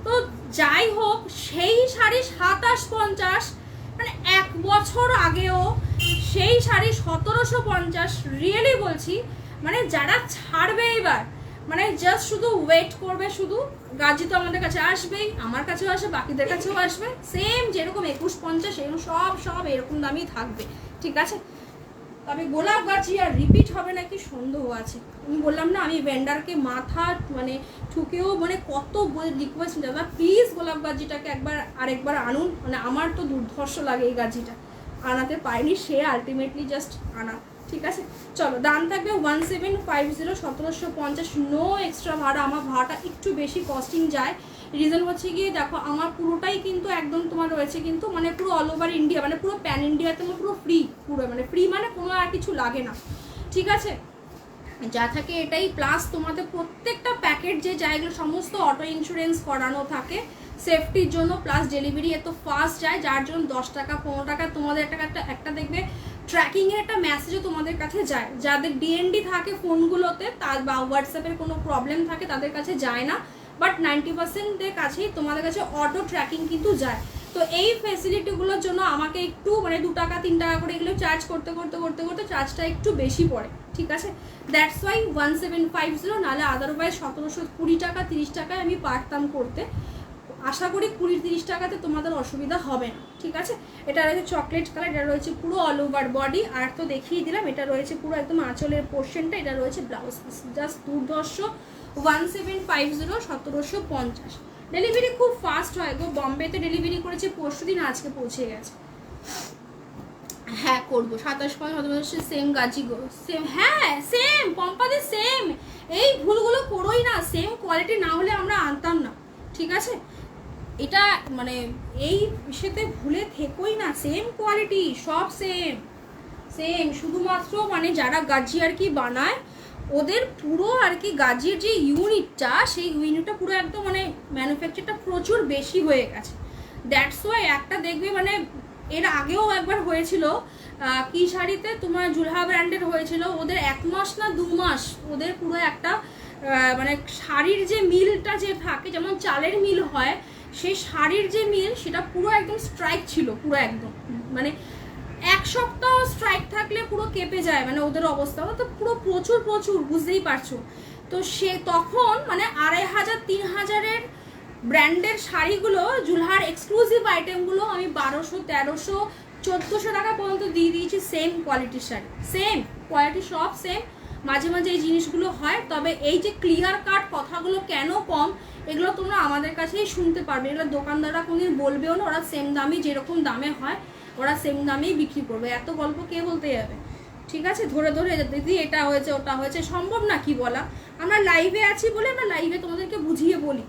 S1: তো যাই হোক, সেই শাড়ি 2750, মানে 1 বছর আগেও সেই শাড়ি 1750, রিয়েলি বলছি, মানে যারা ছাড়বে এবার, মানে জাস্ট শুধু ওয়েট করবে, শুধু গাজি তো আমাদের কাছে আসবেই, আমার কাছেও আসবে, বাকিদের কাছেও আসবে, সেম যেরকম 2150 এরকম সব এরকম দামই থাকবে, ঠিক আছে। তবে গোলাপ গাছি আর রিপিট হবে নাকি সন্দেহ আছে। আমি বললাম না, আমি ভেন্ডারকে মাথা মানে ঠুকেও মানে কত রিকোয়েস্ট, দাদা প্লিজ গোলাপ গাছিটাকে আরেকবার আনুন, মানে আমার তো দুর্ধর্ষ লাগে এই গাছিটা, আনাতে পারিনি, সে আলটিমেটলি জাস্ট আনা, ঠিক আছে। চলো, দাম থাকবে 1750, 1750, নো এক্সট্রা ভাড়া। আমার ভাড়াটা একটু বেশি কস্টিং যায়, রিজন হচ্ছে গিয়ে দেখো আমার পুরোটাই কিন্তু একদম তোমার রয়েছে কিন্তু মানে পুরো অল ওভার ইন্ডিয়া, মানে পুরো প্যান ইন্ডিয়াতে আমার পুরো ফ্রি, পুরো মানে ফ্রি, মানে কোনো আর কিছু লাগে না, ঠিক আছে। যা থাকে এটাই, প্লাস তোমাদের প্রত্যেকটা প্যাকেট যে যায় এগুলো সমস্ত অটো ইন্স্যুরেন্স করানো থাকে সেফটির জন্য, প্লাস ডেলিভারি এত ফাস্ট যায়, যার জন্য 10 টাকা 15 টাকা তোমাদের একটা দেখবে ট্র্যাকিংয়ের একটা মেসেজও তোমাদের কাছে যায়। যাদের ডিএনডি থাকে ফোনগুলোতে তার বা হোয়াটসঅ্যাপের কোনো প্রবলেম থাকে তাদের কাছে যায় না, বাট 90%-এর কাছেই তোমাদের কাছে অটো ট্র্যাকিং কিন্তু যায়। তো এই ফেসিলিটিগুলোর জন্য আমাকে একটু মানে 2 টাকা 3 টাকা করে এগুলো চার্জ করতে করতে করতে করতে চার্জটা একটু বেশি পড়ে, ঠিক আছে। দ্যাটস ওয়াই 1750, নাহলে আদারওয়াইজ 1720 টাকা 30 টাকায় আমি পারতাম করতে। আশা করি 20-30 টাকাতে তোমাদের অসুবিধা হবে না, ঠিক আছে। এটা রয়েছে চকলেট কালার, এটা রয়েছে পুরো অল ওভার বডি, আর তো দেখিয়ে দিলাম এটা রয়েছে পুরো একদম আঁচলের পোর্শনটা, এটা রয়েছে ব্লাউজ পিস। জাস্ট দুর্ধর্ষ 1750, 1750। ডেলিভারি খুব ফাস্ট হয় গো, বম্বেতে ডেলিভারি করেছে পরশুদিন, আজকে পৌঁছে গেছে। হ্যাঁ করবো 27 সেম গাজি গো, সেম, হ্যাঁ সেম পম্পাতে সেম। এই ভুলগুলো করোই না, সেম কোয়ালিটি না হলে আমরা আনতাম না, ঠিক আছে। এটা মানে এই বিষয়তে ভুলে থেকোই না, সেম কোয়ালিটি সব সেম সেম। শুধুমাত্র মানে যারা গাজি আর কি বানায় ওদের পুরো আর কি গাজির যে ইউনিটটা, সেই ইউনিটটা পুরো একদম মানে ম্যানুফ্যাকচারটা প্রচুর বেশি হয়ে গেছে। দ্যাটস ওয়াই একটা দেখবে মানে এর আগেও একবার হয়েছিল কি শাড়িতে তোমার জুলহা ব্র্যান্ডের হয়েছিল, ওদের 1 মাস না 2 মাস ওদের পুরো একটা মানে শাড়ির যে মিলটা যে থাকে, যেমন চালের মিল হয়, সেই শাড়ির যে মিল সেটা পুরো একদম স্ট্রাইক ছিল, পুরো একদম মানে 1 সপ্তাহ স্ট্রাইক থাকলে পুরো কেঁপে যায় মানে ওদের অবস্থা। তো পুরো প্রচুর প্রচুর, বুঝতেই পারছো। তো সে তখন মানে 2500-3000-এর ব্র্যান্ডের শাড়িগুলো, জুলহার এক্সক্লুসিভ আইটেমগুলো আমি 1200-1300-1400 টাকা পর্যন্ত দিয়ে দিয়েছি সেম কোয়ালিটির শাড়ি, সেম কোয়ালিটি সব সেম। মাঝে মাঝে এই জিনিসগুলো হয়, তবে এই যে ক্লিয়ার কাট কথাগুলো কেন কম, এগুলো তোমরা আমাদের কাছেই শুনতে পারবে। এগুলো দোকানদাররা কোনোদিন বলবেও না, ওরা সেম দামই যেরকম দামে হয় ওরা সেম দামেই বিক্রি করবে। এত গল্প কে বলতে যাবে, ঠিক আছে। ধরে ধরে দিদি এটা হয়েছে ওটা হয়েছে, সম্ভব না কি বলা। আমরা লাইভে আছি বলে আমরা লাইভে তোমাদেরকে বুঝিয়ে বলি,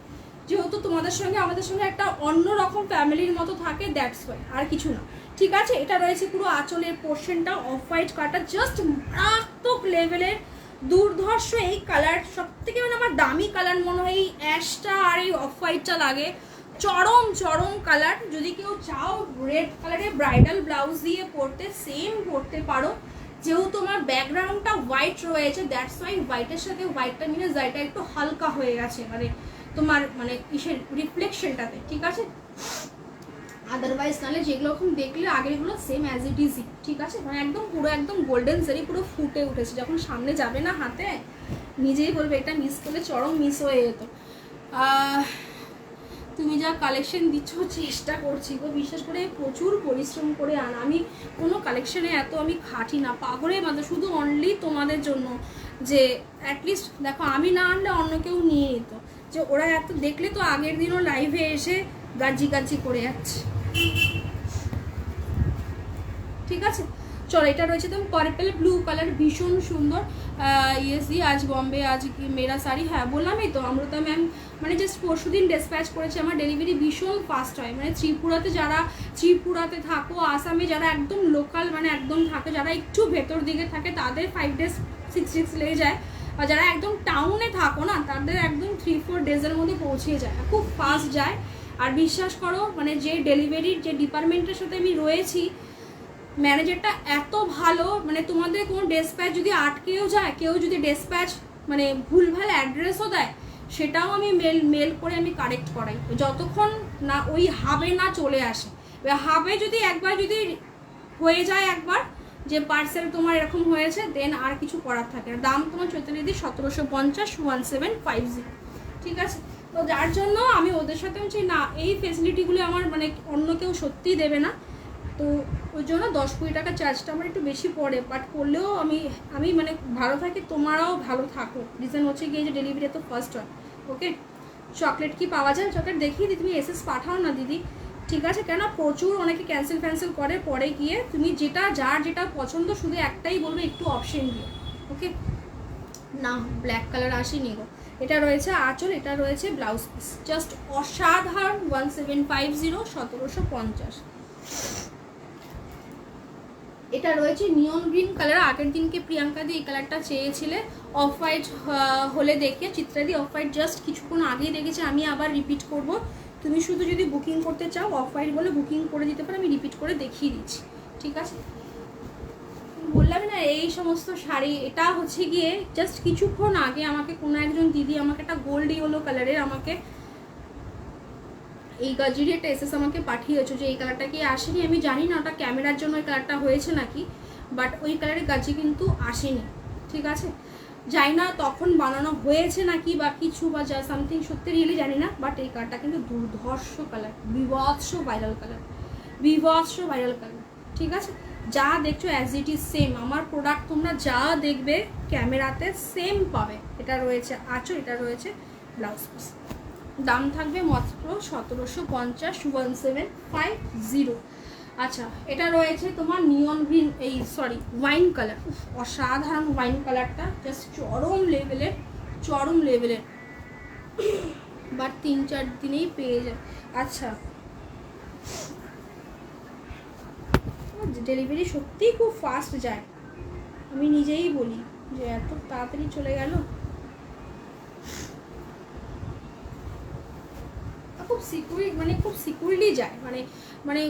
S1: যেহেতু তোমাদের সঙ্গে আমাদের সঙ্গে একটা অন্য রকম ফ্যামিলির মতো থাকে, দ্যাটস ওয়াই, আর কিছু না, ঠিক আছে। এটা রয়েছে পুরো আঁচলের পোর্শনটা অফ হোয়াইট কালারটা, জাস্ট মারাত্মক লেভেলের দুর্ধর্ষ এই কালার। সব থেকে মানে আমার দামি কালার মনে হয় এই অ্যাশটা আর এই অফ হোয়াইটটা লাগে, চরম চরম কালার। যদি কেউ চাও রেড কালারের ব্রাইডাল ব্লাউজ দিয়ে পরতে, সেম পরতে পারো, যেহেতু আমার ব্যাকগ্রাউন্ডটা হোয়াইট রয়েছে, দ্যাটস ওয়াই হোয়াইটের সাথে হোয়াইটটা মিলে যাইটা একটু হালকা হয়ে গেছে মানে তোমার মানে ইসের রিফ্লেকশনটাতে, ঠিক আছে। আদারওয়াইজ নাহলে যেগুলো এখন দেখলে আগেরগুলো সেম অ্যাজ ইট ইজ, ঠিক আছে। মানে একদম পুরো একদম গোল্ডেন জারি পুরো ফুটে উঠেছে, যখন সামনে যাবে না হাতে নিজেই বলবে এটা মিস করলে চরম মিস হয়ে যেত। তুমি যা কালেকশন দিচ্ছ চেষ্টা করছি গো, বিশ্বাস করে প্রচুর পরিশ্রম করে আনা। আমি কোনো কালেকশনে এত আমি খাটি না, পাগলে মানে শুধু অনলি তোমাদের জন্য, যে অ্যাটলিস্ট দেখো আমি না আনলে অন্য কেউ নিয়ে নিত, যে ওরা এত দেখলে তো আগের দিনও লাইভে এসে গাজি গাজি করে যাচ্ছে, ঠিক আছে। চলো এটা রয়েছে তো পার্পল ব্লু কালার, ভীষণ সুন্দর। ইয়েসি আজ বম্বে আজ কি মেরা শাড়ি, হ্যাঁ বললামই তো অমৃতা ম্যাম, মানে জাস্ট পরশুদিন ডিসপ্যাচ করেছে। আমার ডেলিভারি ভীষণ ফাস্ট হয়, মানে ত্রিপুরাতে যারা ত্রিপুরাতে থাকো, আসামে যারা একদম লোকাল মানে একদম থাকে, যারা একটু ভেতর দিকে থাকে তাদের 5 days 6 days লেগে যায়, আর যারা একদম টাউনে থাকো না তাদের একদম 3-4 ডেজের মধ্যে পৌঁছে যায়, খুব ফাস্ট যায়। আর বিশ্বাস করো মানে যে ডেলিভারির যে ডিপার্টমেন্টের সাথে আমি রয়েছি, ম্যানেজারটা এত ভালো, মানে তোমাদের কোনো ডেসপ্যাচ যদি আটকেও যায়, কেউ যদি ডেসপ্যাচ মানে ভুলভাল অ্যাড্রেসও দেয়, সেটাও আমি মেল করে আমি কারেক্ট করাই, যতক্ষণ না ওই হাবে না চলে আসে। হাবে যদি একবার যদি হয়ে যায় একবার যে পার্সেল তোমার এরকম হয়েছে, দেন আর কিছু করার থাকে না। দাম তোমার চৈতালিদি 1750 1750, ঠিক আছে। তো যার জন্য আমি ওদের সাথে বলছি না, এই ফেসিলিটিগুলো আমার মানে অন্য কেউ সত্যিই দেবে না, তো ওই জন্য 10-20 টাকা চার্জটা আমার একটু বেশি পড়ে, বাট করলেও আমি মানে ভালো থাকি, তোমরাও ভালো থাকো। রিজন হচ্ছে গিয়ে যে ডেলিভারি এত ফার্স্ট হয়, ওকে। চকলেট কি পাওয়া যায়? চকলেট দেখিয়ে দিই, তুমি এসএস পাঠাও না দিদি, ঠিক আছে। কেন প্রচুর অনেকে ক্যান্সেল করে, পরে গিয়ে তুমি যার যেটা পছন্দ শুধু একটাই বলবে একটু অপশন দিয়ে, ওকে। না ব্ল্যাক কালার আসেনি গো। এটা রয়েছে আঁচল, এটা রয়েছে ব্লাউজ পিস, জাস্ট অসাধারণ। 1750 1750। এটা রয়েছে নিয়ন গ্রিন কালার, আগের দিনকে প্রিয়াঙ্কা দি এই কালারটা চেয়েছিলে, অফ হোয়াইট হলে দেখে চিত্রাদি অফ হোয়াইট জাস্ট কিছুক্ষণ আগেই দেখেছি, আমি আবার রিপিট করব। তুমি শুধু যদি বুকিং করতে চাও অফ হোয়াইট বলে বুকিং করে দিতে পারো, আমি রিপিট করে দেখিয়ে দিচ্ছি, ঠিক আছে। বললাম না এই সমস্ত শাড়ি, এটা হচ্ছে গিয়ে জাস্ট কিছুক্ষণ আগে আমাকে কোনো একজন দিদি আমাকে একটা গোল্ড ইয়েলো কালারের আমাকে এই গাজির একটা এসএস আমাকে পাঠিয়েছো, যে এই কালারটা কি আসেনি আমি জানি না, ওটা ক্যামেরার জন্য ওই কালারটা হয়েছে নাকি, বাট ওই কালারের গাজি কিন্তু আসেনি, ঠিক আছে। জানি না তখন বানানো হয়েছে নাকি বা কিছু বা যা সামথিং, সত্যি রিয়েলি জানি না, বাট এই কালারটা কিন্তু দুর্ধর্ষ কালার, বিভৎস ভাইরাল কালার, বিভৎস ভাইরাল কালার, ঠিক আছে। যা দেখছো অ্যাজ ইট ইজ সেম, আমার প্রোডাক্ট তোমরা যা দেখবে ক্যামেরাতে সেম পাবে। এটা রয়েছে আঁচল, এটা রয়েছে ব্লাউজ পিস। দাম থাকবে মাত্র 1750, 1750। আচ্ছা, এটা রয়েছে তোমার নিয়ন গ্রিন, এই সরি ওয়াইন কালার, অসাধারণ ওয়াইন কালারটা, জাস্ট চরম লেভেলের, চরম লেভেলের, বাট 3-4 দিনেই পেয়ে যায়। আচ্ছা, ডেলিভারি সত্যিই খুব ফাস্ট যায়, আমি নিজেই বলি যে এত তাড়াতাড়ি চলে গেল। খুব খুব সিকিউরলি যায়, মানে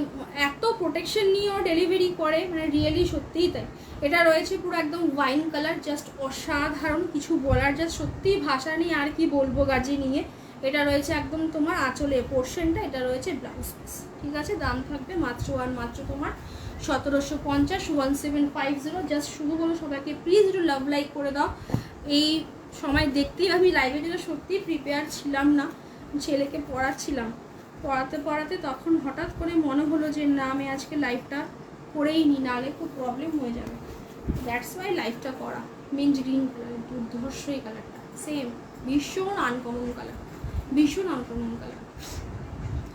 S1: এত প্রোটেকশন নিয়েও ডেলিভারি করে, মানে রিয়েলি সত্যিই তাই। এটা রয়েছে পুরো একদম ওয়াইন কালার, জাস্ট অসাধারণ, কিছু বলার জাস্ট সত্যিই ভাষা নেই আর কি বলবো গাজি নিয়ে। এটা রয়েছে একদম তোমার আঁচলে পোর্শনটা, এটা রয়েছে ব্লাউজ পিস, ঠিক আছে। দাম থাকবে মাত্র আর মাত্র তোমার 1750, 1750। জাস্ট শুধু বলো সবাইকে প্লিজ একটু লাভ লাইক করে দাও। এই সময় দেখতেই আমি লাইভের জন্য সত্যিই প্রিপেয়ার ছিলাম না, ছেলেকে পড়াচ্ছিলাম, পড়াতে তখন হঠাৎ করে মনে হলো যে না আমি আজকে লাইভটা করেই নি, নাহলে খুব প্রবলেম হয়ে যাবে, দ্যাটস ওয়াই লাইভটা করা। মিন্ট গ্রিন কালার, দুর্ধর্ষ এই কালারটা, সেম ভীষণ আনকমন কালার, ভীষণ আনকমন কালার।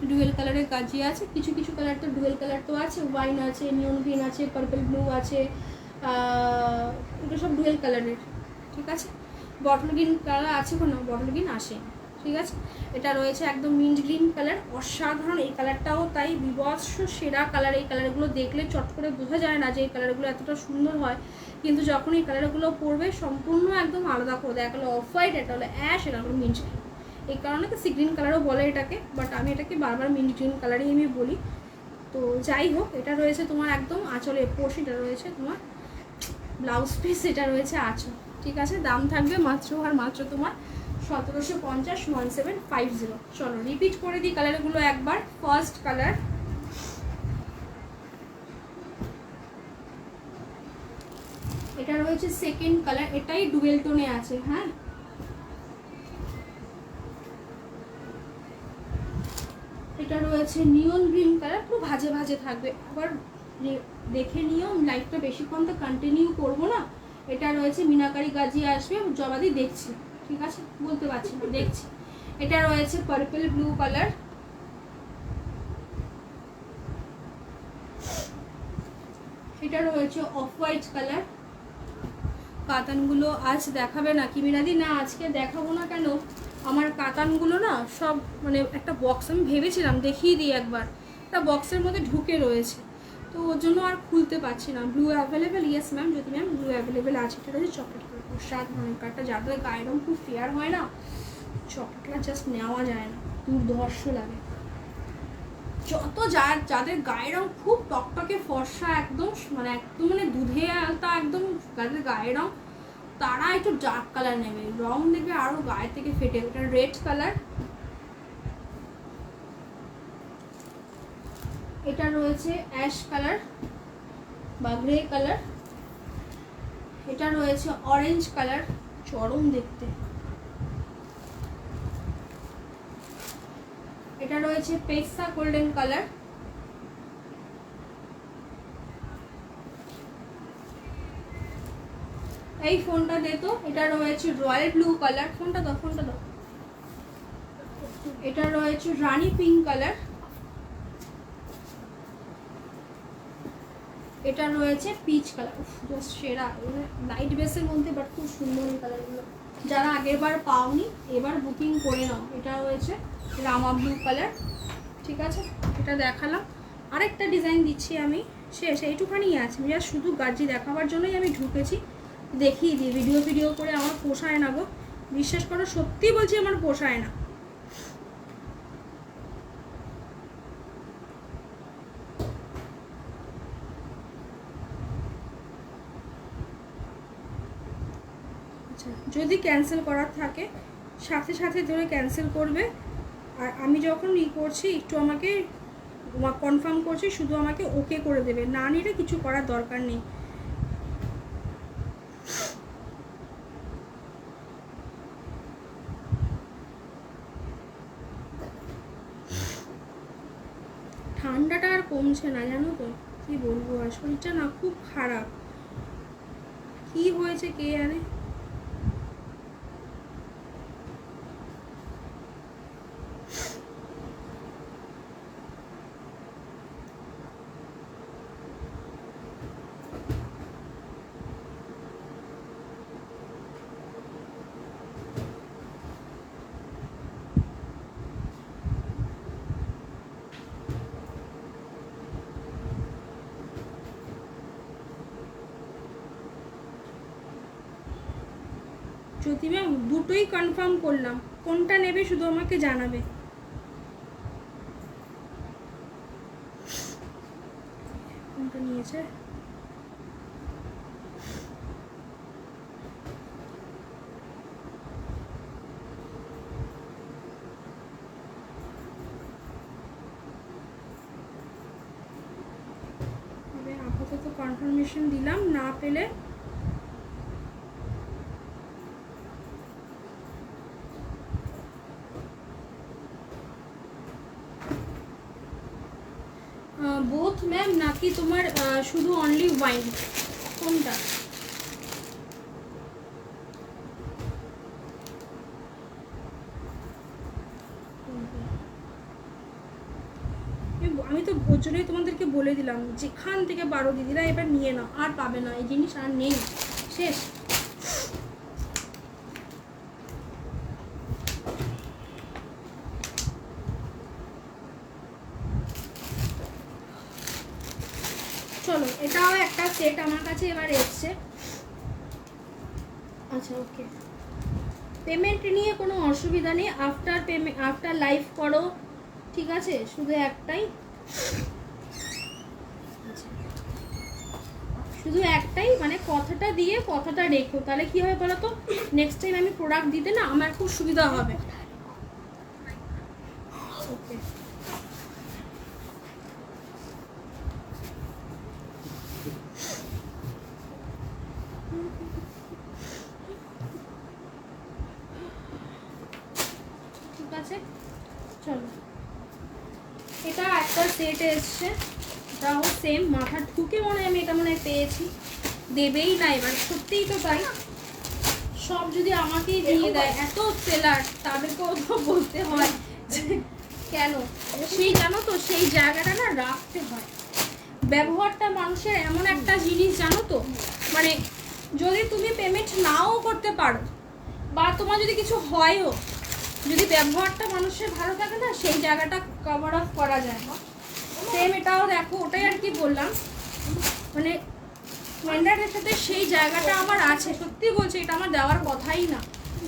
S1: ডুয়েল কালারের গাজি আছে, কিছু কিছু কালার তো ডুয়েল কালার তো আছে, ওয়াইন আছে, নিয়ন গ্রিন আছে, পার্পল ব্লু আছে, এগুলো সব ডুয়েল কালারের, ঠিক আছে। বটল গ্রিন কালার আছে, কোনো বটল গ্রিন আসে, ঠিক আছে। এটা রয়েছে একদম মিন্ট গ্রিন কালার, অসাধারণ এই কালারটাও তাই, বিভৎস সেরা কালার। এই কালারগুলো দেখলে চট করে বোঝা যায় না যে এই কালারগুলো এতটা সুন্দর হয়, কিন্তু যখন এই কালারগুলো পরবে সম্পূর্ণ একদম আলাদা করে দেয়। একটা হলো অফ হোয়াইট, এটা হলো অ্যাশ, এটা হলো মিন্ট গ্রিন, এই কারণে তো সি গ্রিন কালারও বলে এটাকে, বাট আমি এটাকে বারবার মিন্ট গ্রিন কালারই আমি বলি। তো যাই হোক, এটা রয়েছে তোমার একদম আঁচলে পোর্শন, এটা রয়েছে তোমার ব্লাউজ পিস, এটা রয়েছে আঁচল, ঠিক আছে। দাম থাকবে মাত্র আর মাত্র তোমার 1750, 1750। চলো রিপিট করে দিই কালারগুলো একবার। ফার্স্ট কালার, এটা রয়েছে সেকেন্ড কালার, এটাই ডুয়েল টোনে আছে, হ্যাঁ। এটা রয়েছে নিয়ন গ্রিন কালার, পুরো ভাজে ভাজে থাকবে, আবার দেখে নিও, লাইভটা বেশিক্ষণ তো কন্টিনিউ করবো না। এটা রয়েছে মিনাকারি গাজি আসবে, জবাদি দেখছি, ঠিক আছে, বলতে পারছি না, দেখছি। এটা রয়েছে পার্পল ব্লু কালার, এটা রয়েছে অফ হোয়াইট কালার। কাতানগুলো আজ দেখাবে না কি মিনাদি? না আজকে দেখাবো না, কেন আমার কাতানগুলো না সব মানে একটা বক্স, আমি ভেবেছিলাম দেখিয়ে দিই একবার, একটা বক্সের মধ্যে ঢুকে রয়েছে, তো ওর জন্য আর খুলতে পারছি না। Blue available? ইয়েস ম্যাম, যদি ম্যাম ব্লু অ্যাভেলেবেল আছে। এটা হচ্ছে চকলেট কালার, অসাধারণ কালারটা, যাদের গায়ের রঙ খুব ফেয়ার হয় না, চকলেটটা জাস্ট নেওয়া যায় না, দুর্ধর্ষ লাগে। যাদের গায়ের রঙ খুব টকটকে ফর্সা, একদম মানে দুধে আলতা, একদম যাদের গায়ের রঙ, তারা একটু ডার্ক কালার নেবে, রং নেবে আরো গায়ে থেকে ফেটে। এটা রেড কালার, এটা রয়েছে অ্যাশ কালার বা গ্রে কালার, এটা রয়েছে অরেঞ্জ কালার, চরম দেখতে, এটা রয়েছে পেস্তা গোল্ডেন কালার, এই ফোনটা দে তো, এটা রয়েছে রয়্যাল ব্লু কালার, ফোনটা দাও, এটা রয়েছে রানী পিঙ্ক কালার, এটা রয়েছে পিচ কালার, জাস্ট সেরা, লাইট বেসের মধ্যে বাট খুব সুন্দর এই কালারগুলো। যারা আগের বার পাওনি এবার বুকিং করে নাও। এটা রয়েছে রামা ব্লু কালার, ঠিক আছে, এটা দেখালাম। আরেকটা ডিজাইন দিচ্ছি আমি, শেষ এইটুখানি আছে, আমি শুধু গাজি দেখাবার জন্যই আমি ঢুকেছি, দেখিয়ে দিই। ভিডিও করে আমার পোষায় না গো, বিশ্বাস করো, সত্যি বলছি আমার পোষায় না। আচ্ছা, যদি ক্যান্সেল করার থাকে সাথে সাথে ধরে ক্যান্সেল করবে। আর আমি যখন করছি একটু আমাকে কনফার্ম করছি, শুধু আমাকে ওকে করে দেবে, না নিলে কিছু করার দরকার নেই। ঠান্ডাটা আর কমছে না জানো তো, কি বলবো, আর শরীরটা না খুব খারাপ, কি হয়েছে কে জানে। জ্যোতি ম্যাম দুটোই কনফার্ম করলাম, কোনটা নেবে শুধু আমাকে জানাবে। কোনটা নিয়েছে? আপাতত কনফার্মেশন দিলাম, না পেলে বোথ ম্যাম, নাকি তোমার শুধু অনলি ওয়াইন, কোনটা? আমি তো ওর জন্যই তোমাদেরকে বলে দিলাম, যেখান থেকে পারো দিদিরা এবার নিয়ে নাও, আর পাবে না এই জিনিস, আর নেই, শেষ। চলো, এটাও একটা সেট আমার কাছে এবার এসছে। আচ্ছা ওকে, পেমেন্ট নিয়ে কোনো অসুবিধা নেই, আফটার লাইভ করো, ঠিক আছে, শুধু একটাই, শুধু একটাই মানে কথাটা দিয়ে কথাটা রেখো, তাহলে কি হবে বলো তো, নেক্সট টাইম আমি প্রোডাক্ট দিতে না আমার খুব সুবিধা হবে। ওকে, ঠিক আছে, চলো, এটা একটা সেট এসছে, এটাও সেম, মাথা ঢুকে মনে হয় আমি এটা মনে হয় পেয়েছি, দেবেই না এবার, সত্যিই তো তাই, সব যদি আমাকেই দিয়ে দেয়, এত সেলার, তাদেরকেও তো বলতে হয় যে কেন, সেই জানো তো সেই জায়গাটা না রাখতে হয়। ব্যবহারটা মানুষের এমন একটা জিনিস জানো তো, মানে যদি তুমি পেমেন্ট নাও করতে পারো বা তোমার যদি কিছু হয়ও, যদি ব্যবহারটা মানুষের ভালো থাকে না, সেই জায়গাটা কভার আপ করা যায়। সেম এটাও দেখো, ওটাই আর কি বললাম, মানে ভেন্ডারের সাথে সেই জায়গাটা আমার আছে, সত্যি বলছি, এটা আমার দেওয়ার কথাই না।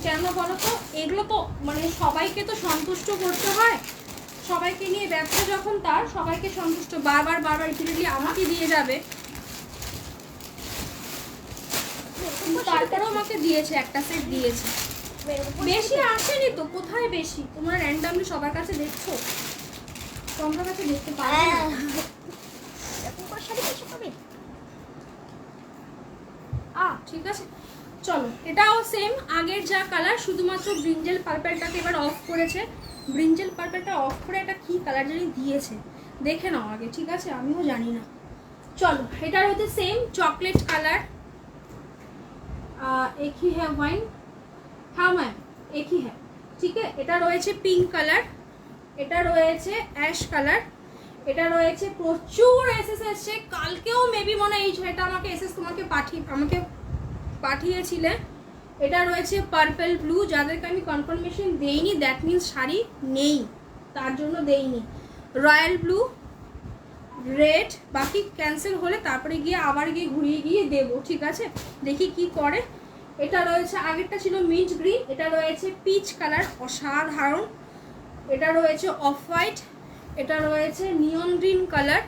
S1: কেন বলো তো, এগুলো তো মানে সবাইকে তো সন্তুষ্ট করতে হয়, সবাইকে নিয়ে ব্যবসা যখন, তার সবাইকে সন্তুষ্ট বারবার রিপিটেডলি আমাকে দিয়ে যাবে, তারপরেও আমাকে দিয়েছে, একটা সেট দিয়েছে, বেশি আসেনি তো, কোথায় বেশি, তোমরা র্যান্ডামলি সবার কাছে দেখছো, তোমার কাছে দেখতে পারবে না। ঠিক আছে, চলো, এটাও সেম আগের যা কালার, শুধুমাত্র ব্রিঞ্জেল পার্পেলটাকে এবার অফ করেছে, ব্রিঞ্জেল পার্পেলটা অফ করে এটা কি কালার জানি দিয়েছে, দেখে নাও আগে, ঠিক আছে, আমিও জানি না। চলো, এটার হচ্ছে সেম চকলেট কালার, एक ही है वाइन, हाँ मैम एक ही है, ঠিক আছে, এটা রয়েছে পিঙ্ক কালার, এটা রয়েছে অ্যাশ কালার, এটা রয়েছে প্রচুর এসএস এসছে, কালকেও মেবি মনে হয় এই ছয়টা আমাকে এসএস তোমাকে পাঠিয়েছিলে। এটা রয়েছে পার্পল ব্লু, যাদেরকে আমি কনফার্মেশন দেইনি, দ্যাট মিনস শাড়ি নেই, তার জন্য দেইনি। রয়্যাল ব্লু, রেড, বাকি ক্যান্সেল হলে তারপরে গিয়ে আবার গিয়ে ঘুরিয়ে গিয়ে দেবো, ঠিক আছে, দেখি কি করে। এটা রয়েছে, আগেরটা ছিল মিন্ট গ্রিন, এটা রয়েছে পিচ কালার, অসাধারণ, এটা রয়েছে অফ হোয়াইট, এটা রয়েছে নিয়ন গ্রিন কালার,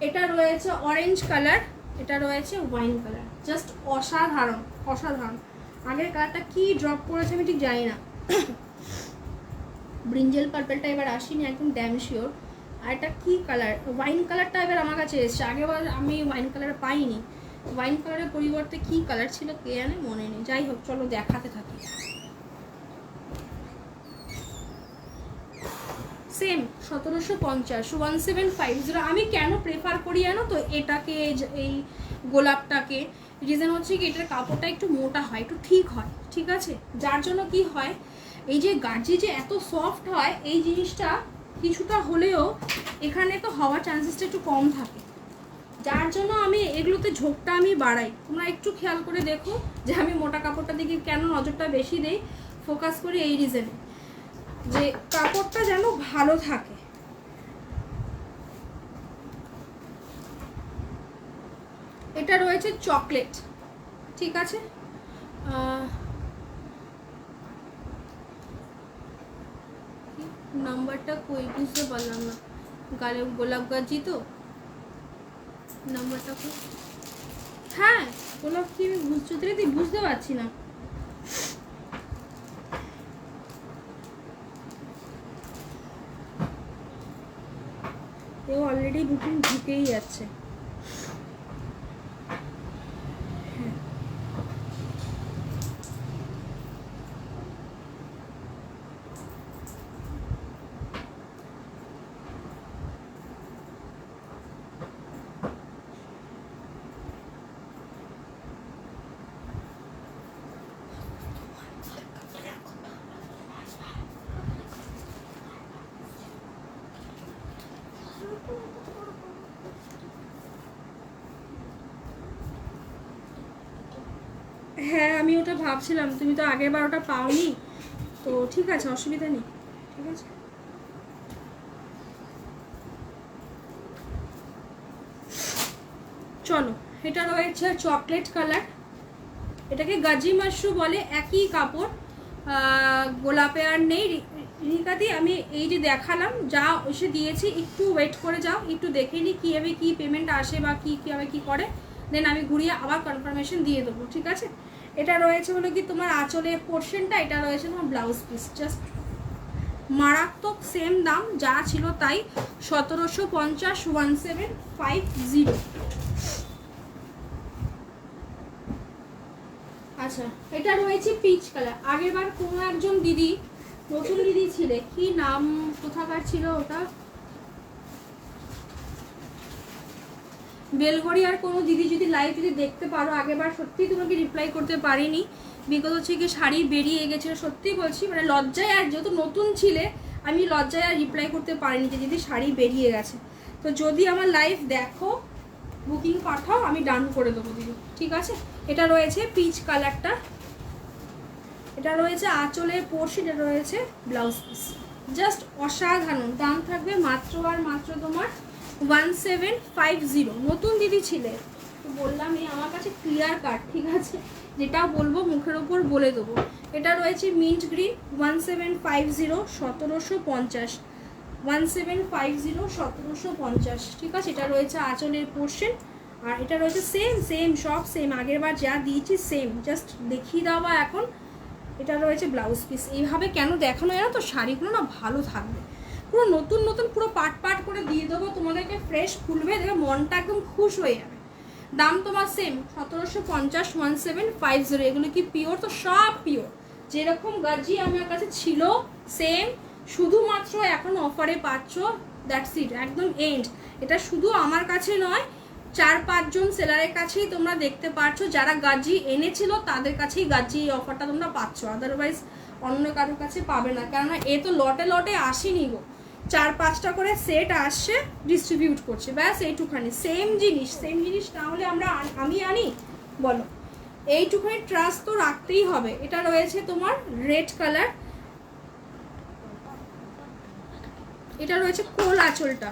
S1: এটা রয়েছে অরেঞ্জ কালার, এটা রয়েছে ওয়াইন কালার, জাস্ট অসাধারণ অসাধারণ। আগের কালারটা কি ড্রপ করেছে আমি ঠিক জানি না। ব্রিঞ্জেল পার্পলটা এবার আসেনি একদম ড্যাম শিওর। আর এটা কী কালার, ওয়াইন কালারটা এবার আমার কাছে এসছে, আগেবার আমি ওয়াইন কালার পাইনি। ওয়াইন কালারের পরিবর্তে কী কালার ছিল কে জানে, মনে নেই। যাই হোক চলো দেখাতে থাকি। সেম 1750 1750। আমি কেন প্রেফার করি জানো তো এটাকে, এই গোলাপটাকে? রিজন হচ্ছে কি এটার কাপড়টা একটু মোটা হয়, একটু ঠিক হয়, ঠিক আছে? যার জন্য কি হয়, এই যে গাজি যে এত সফট হয় এই জিনিসটা কিছুটা হলেও এখানে তো হওয়ার চান্সেসটা একটু কম থাকে, যার জন্য আমি এগুলোতে ঝোঁকটা আমি বাড়াই। তোমরা একটু খেয়াল করে দেখো যে আমি মোটা কাপড়টা দিকে কেন নজরটা বেশি দেই, ফোকাস করি এই রিজনে, যে কাপড়টা যেন ভালো থাকে। এটা রয়েছে চকলেট, ঠিক আছে? নাম্বারটা কই বুঝতে পারলাম না, গালে গোলাপ গাজি তো নাম্বারটা কই? হ্যাঁ গোলাপ কি আমি বুঝতে পারছি না। এও অলরেডি বুকিং ঢুকেই যাচ্ছে। হ্যাঁ আমি ওটা ভাবছিলাম, তুমি তো আগের বার ওটা পাওনি, তো ঠিক আছে অসুবিধা নেই, ঠিক আছে। চলো এটা রয়েছে চকলেট কালার, এটাকে গাজি মাশরু বলে, একই কাপড়। গোলাপে আর নেই রিকাদি, আমি এই যে দেখালাম যা এসে দিয়েছি, একটু ওয়েট করে যাও, একটু দেখে নিই কীভাবে কী পেমেন্ট আসে বা কীভাবে কী করে, দেন আমি ঘুরিয়ে আবার কনফার্মেশন দিয়ে দেবো, ঠিক আছে? এটা রয়েছে হলো কি তোমার আঁচলের পোর্শনটা, এটা রয়েছে তোমার ব্লাউজ পিস, জাস্ট মারাত্মক সেম দাম যা ছিল তাই, 1750 1750। আচ্ছা এটা রয়েছে পিচ কালার। আগেরবার কোনো একজন দিদি, নতুন দিদি ছিলে, কি নাম কোথাকার ছিল ওটা, বেলগড়িয়ার কোনো দিদি, যদি লাইভ যদি দেখতে পারো, আগেরবার সত্যিই তোমাকে রিপ্লাই করতে পারিনি, বিগত হচ্ছে কি শাড়ি বেরিয়ে গেছিলো, সত্যি বলছি, মানে লজ্জায়, আর যেহেতু নতুন ছিলে আমি লজ্জায় আর রিপ্লাই করতে পারিনি যে দিদি শাড়ি বেরিয়ে গেছে। তো যদি আমার লাইভ দেখো বুকিং পাঠাও, আমি ডান করে দেবো দিদি, ঠিক আছে? এটা রয়েছে পিচ কালারটা, এটা রয়েছে আঁচলের পোর্শন, এটা রয়েছে ব্লাউজ পিস, জাস্ট অসাধারণ। দাম থাকবে মাত্র আর মাত্র তোমার 1750। নতুন দিদি ছিলে তো বললাম, এই আমার কাছে ক্লিয়ার কাট, ঠিক আছে? যেটা বলবো মুখের ওপর বলে দেবো। এটা রয়েছে মিন্ট গ্রিন, 1750 1750 1750 1750, ঠিক আছে? এটা রয়েছে আঁচলের পোর্শন, আর এটা রয়েছে সেম সব সেম, আগের বার যা দিয়েছি সেম, জাস্ট দেখিয়ে দেওয়া এখন। এটা রয়েছে ব্লাউজ পিস। এইভাবে কেন দেখানো জানো তো, শাড়িগুলো না ভালো থাকবে, পুরো নতুন পুরো পাট করে দিয়ে দেবো তোমাদেরকে, ফ্রেশ খুলবে, দেখবে মনটা একদম খুশ হয়ে যাবে। দাম তোমার সেম 1750 1750। এগুলো কি পিওর? তো সব পিওর, যেরকম গাজি আমার কাছে ছিল সেম, শুধুমাত্র এখন অফারে পাচ্ছ, দ্যাটস ইট, একদম এন্ড। এটা শুধু আমার কাছে নয়, 4-5 জন সেলারের কাছেই তোমরা দেখতে পাচ্ছ, যারা গাজি এনেছিল তাদের কাছেই গাজি এই অফারটা তোমরা পাচ্ছ, আদারওয়াইজ অন্য কারোর কাছে পাবে না। কেননা এ তো লটে আসেনি গো, 4-5টা করে সেট আসছে, ডিস্ট্রিবিউট করছে, ব্যাস এইটুখানি। সেম জিনিস না হলে আমি আনি বলো? এইটুখানি ট্রাস্ট তো রাখতেই হবে। এটা রয়েছে তোমার রেড কালার, এটা রয়েছে কোল আঁচলটা,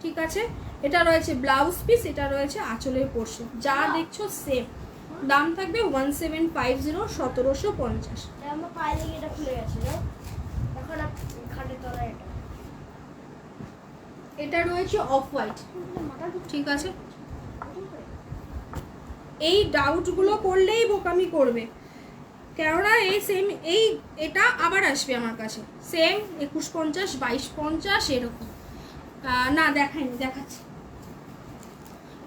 S1: ঠিক আছে? এটা রয়েছে ব্লাউজ পিস, এটা রয়েছে আঁচলের পোর্শন, যা দেখছো সেম। দাম থাকবে 1750 1750।
S2: আমার পায়ে লেগে এটা খুলে গেছে, এখন খাটের তলায় এটা।
S1: এটা রয়েছে অফ হোয়াইট, ঠিক আছে? এই ডাউটগুলো করলেই বোকামি করবে। কেননা এই সেম এটা আবার আসবে আমার কাছে সেম 2150 2250 এরকম। না দেখাচ্ছি।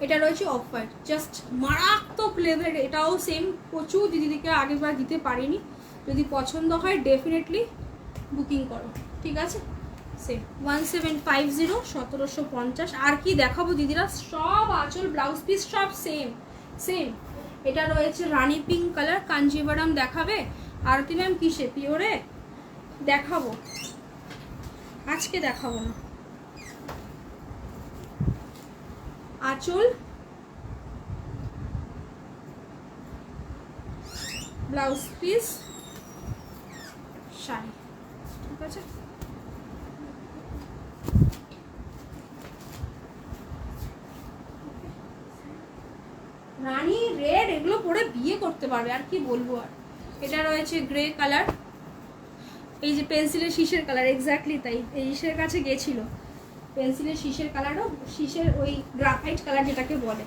S1: এটা রয়েছে অফ হোয়াইট, জাস্ট মারাত্মক লেভেল। এটাও সেম, প্রচুর দিদিদিকে আগেরবার দিতে পারিনি। যদি পছন্দ হয় ডেফিনেটলি বুকিং করো, ঠিক আছে। সেম 1750 1750। আর কি দেখাবো দিদিরা, সব আঁচল ব্লাউজ পিস সব সেম সেম। এটা রয়েছে রানী পিঙ্ক কালার, কাঞ্জিভারাম দেখাবে আরতি ম্যাম? কিসে, পিওরে দেখাবো, আজকে দেখাবো না। আঁচল ব্লাউজ পিস শাড়ি, ঠিক আছে। রানী রেড এগুলো পরে বিয়ে করতে পারবে, আর কি বলবো। আর এটা রয়েছে গ্রে কালার, এই যে পেন্সিলের শীষের কালার, এক্স্যাক্টলি তাই। এই শীষের কাছে গেছিল, পেন্সিলের শীষের কালারও, শীষের ওই গ্রাফাইট কালার যেটাকে বলে।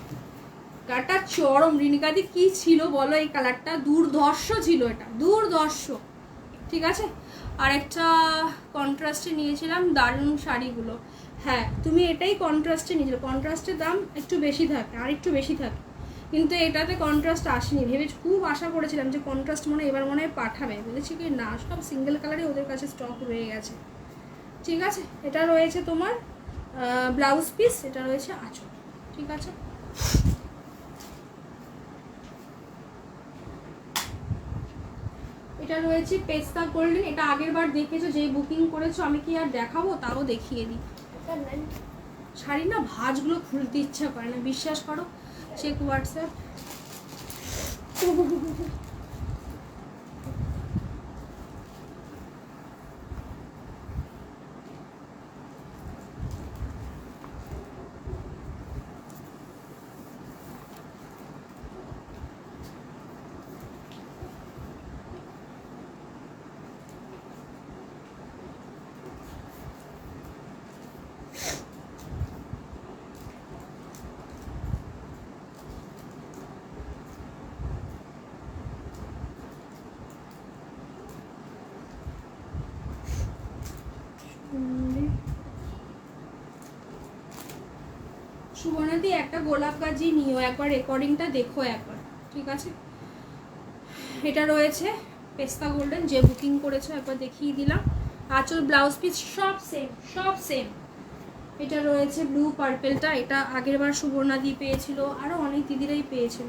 S1: কালারটা চরম, রিনিকাদি কি ছিল বলো, এই কালারটা দুর্ধর্ষ ছিল, এটা দুর্ধর্ষ, ঠিক আছে। আর একটা কন্ট্রাস্টে নিয়েছিলাম দারুণ শাড়িগুলো। হ্যাঁ তুমি এটাই কন্ট্রাস্টে নিয়েছিল, কন্ট্রাস্টের দাম একটু বেশি থাকে, আর একটু বেশি থাকে, কিন্তু এটাতে কন্ট্রাস্ট আসেনি। ভেবে খুব আশা করেছিলাম যে কন্ট্রাস্ট এবার মনে হয় পাঠাবে, বলেছি কি না, সব সিঙ্গেল কালারই ওদের কাছে স্টক রয়ে গেছে, ঠিক আছে। এটা রয়েছে তোমার ব্লাউজ পিস, এটা রয়েছে আঁচল, ঠিক আছে। এটা রয়েছে পেস্তা গোল্ডেন, এটা আগের বার দেখেছো, যেই বুকিং করেছো। আমি কি আর দেখাবো, তাও দেখিয়ে দিই। শাড়ি না ভাঁজগুলো খুলতে ইচ্ছা করে না, বিশ্বাস করো। Check WhatsApp. সুবর্ণাদি একটা গোলাপ গাজি নিও, একবার রেকর্ডিংটা দেখো একবার, ঠিক আছে। এটা রয়েছে পেস্তা গোল্ডেন, যে বুকিং করেছো একবার দেখিয়ে দিলাম। আঁচল ব্লাউজ পিস সব সেম, সব সেম। এটা রয়েছে ব্লু পার্পেলটা, এটা আগের বার সুবর্ণাদি পেয়েছিল, আরও অনেক দিদিরাই পেয়েছিল।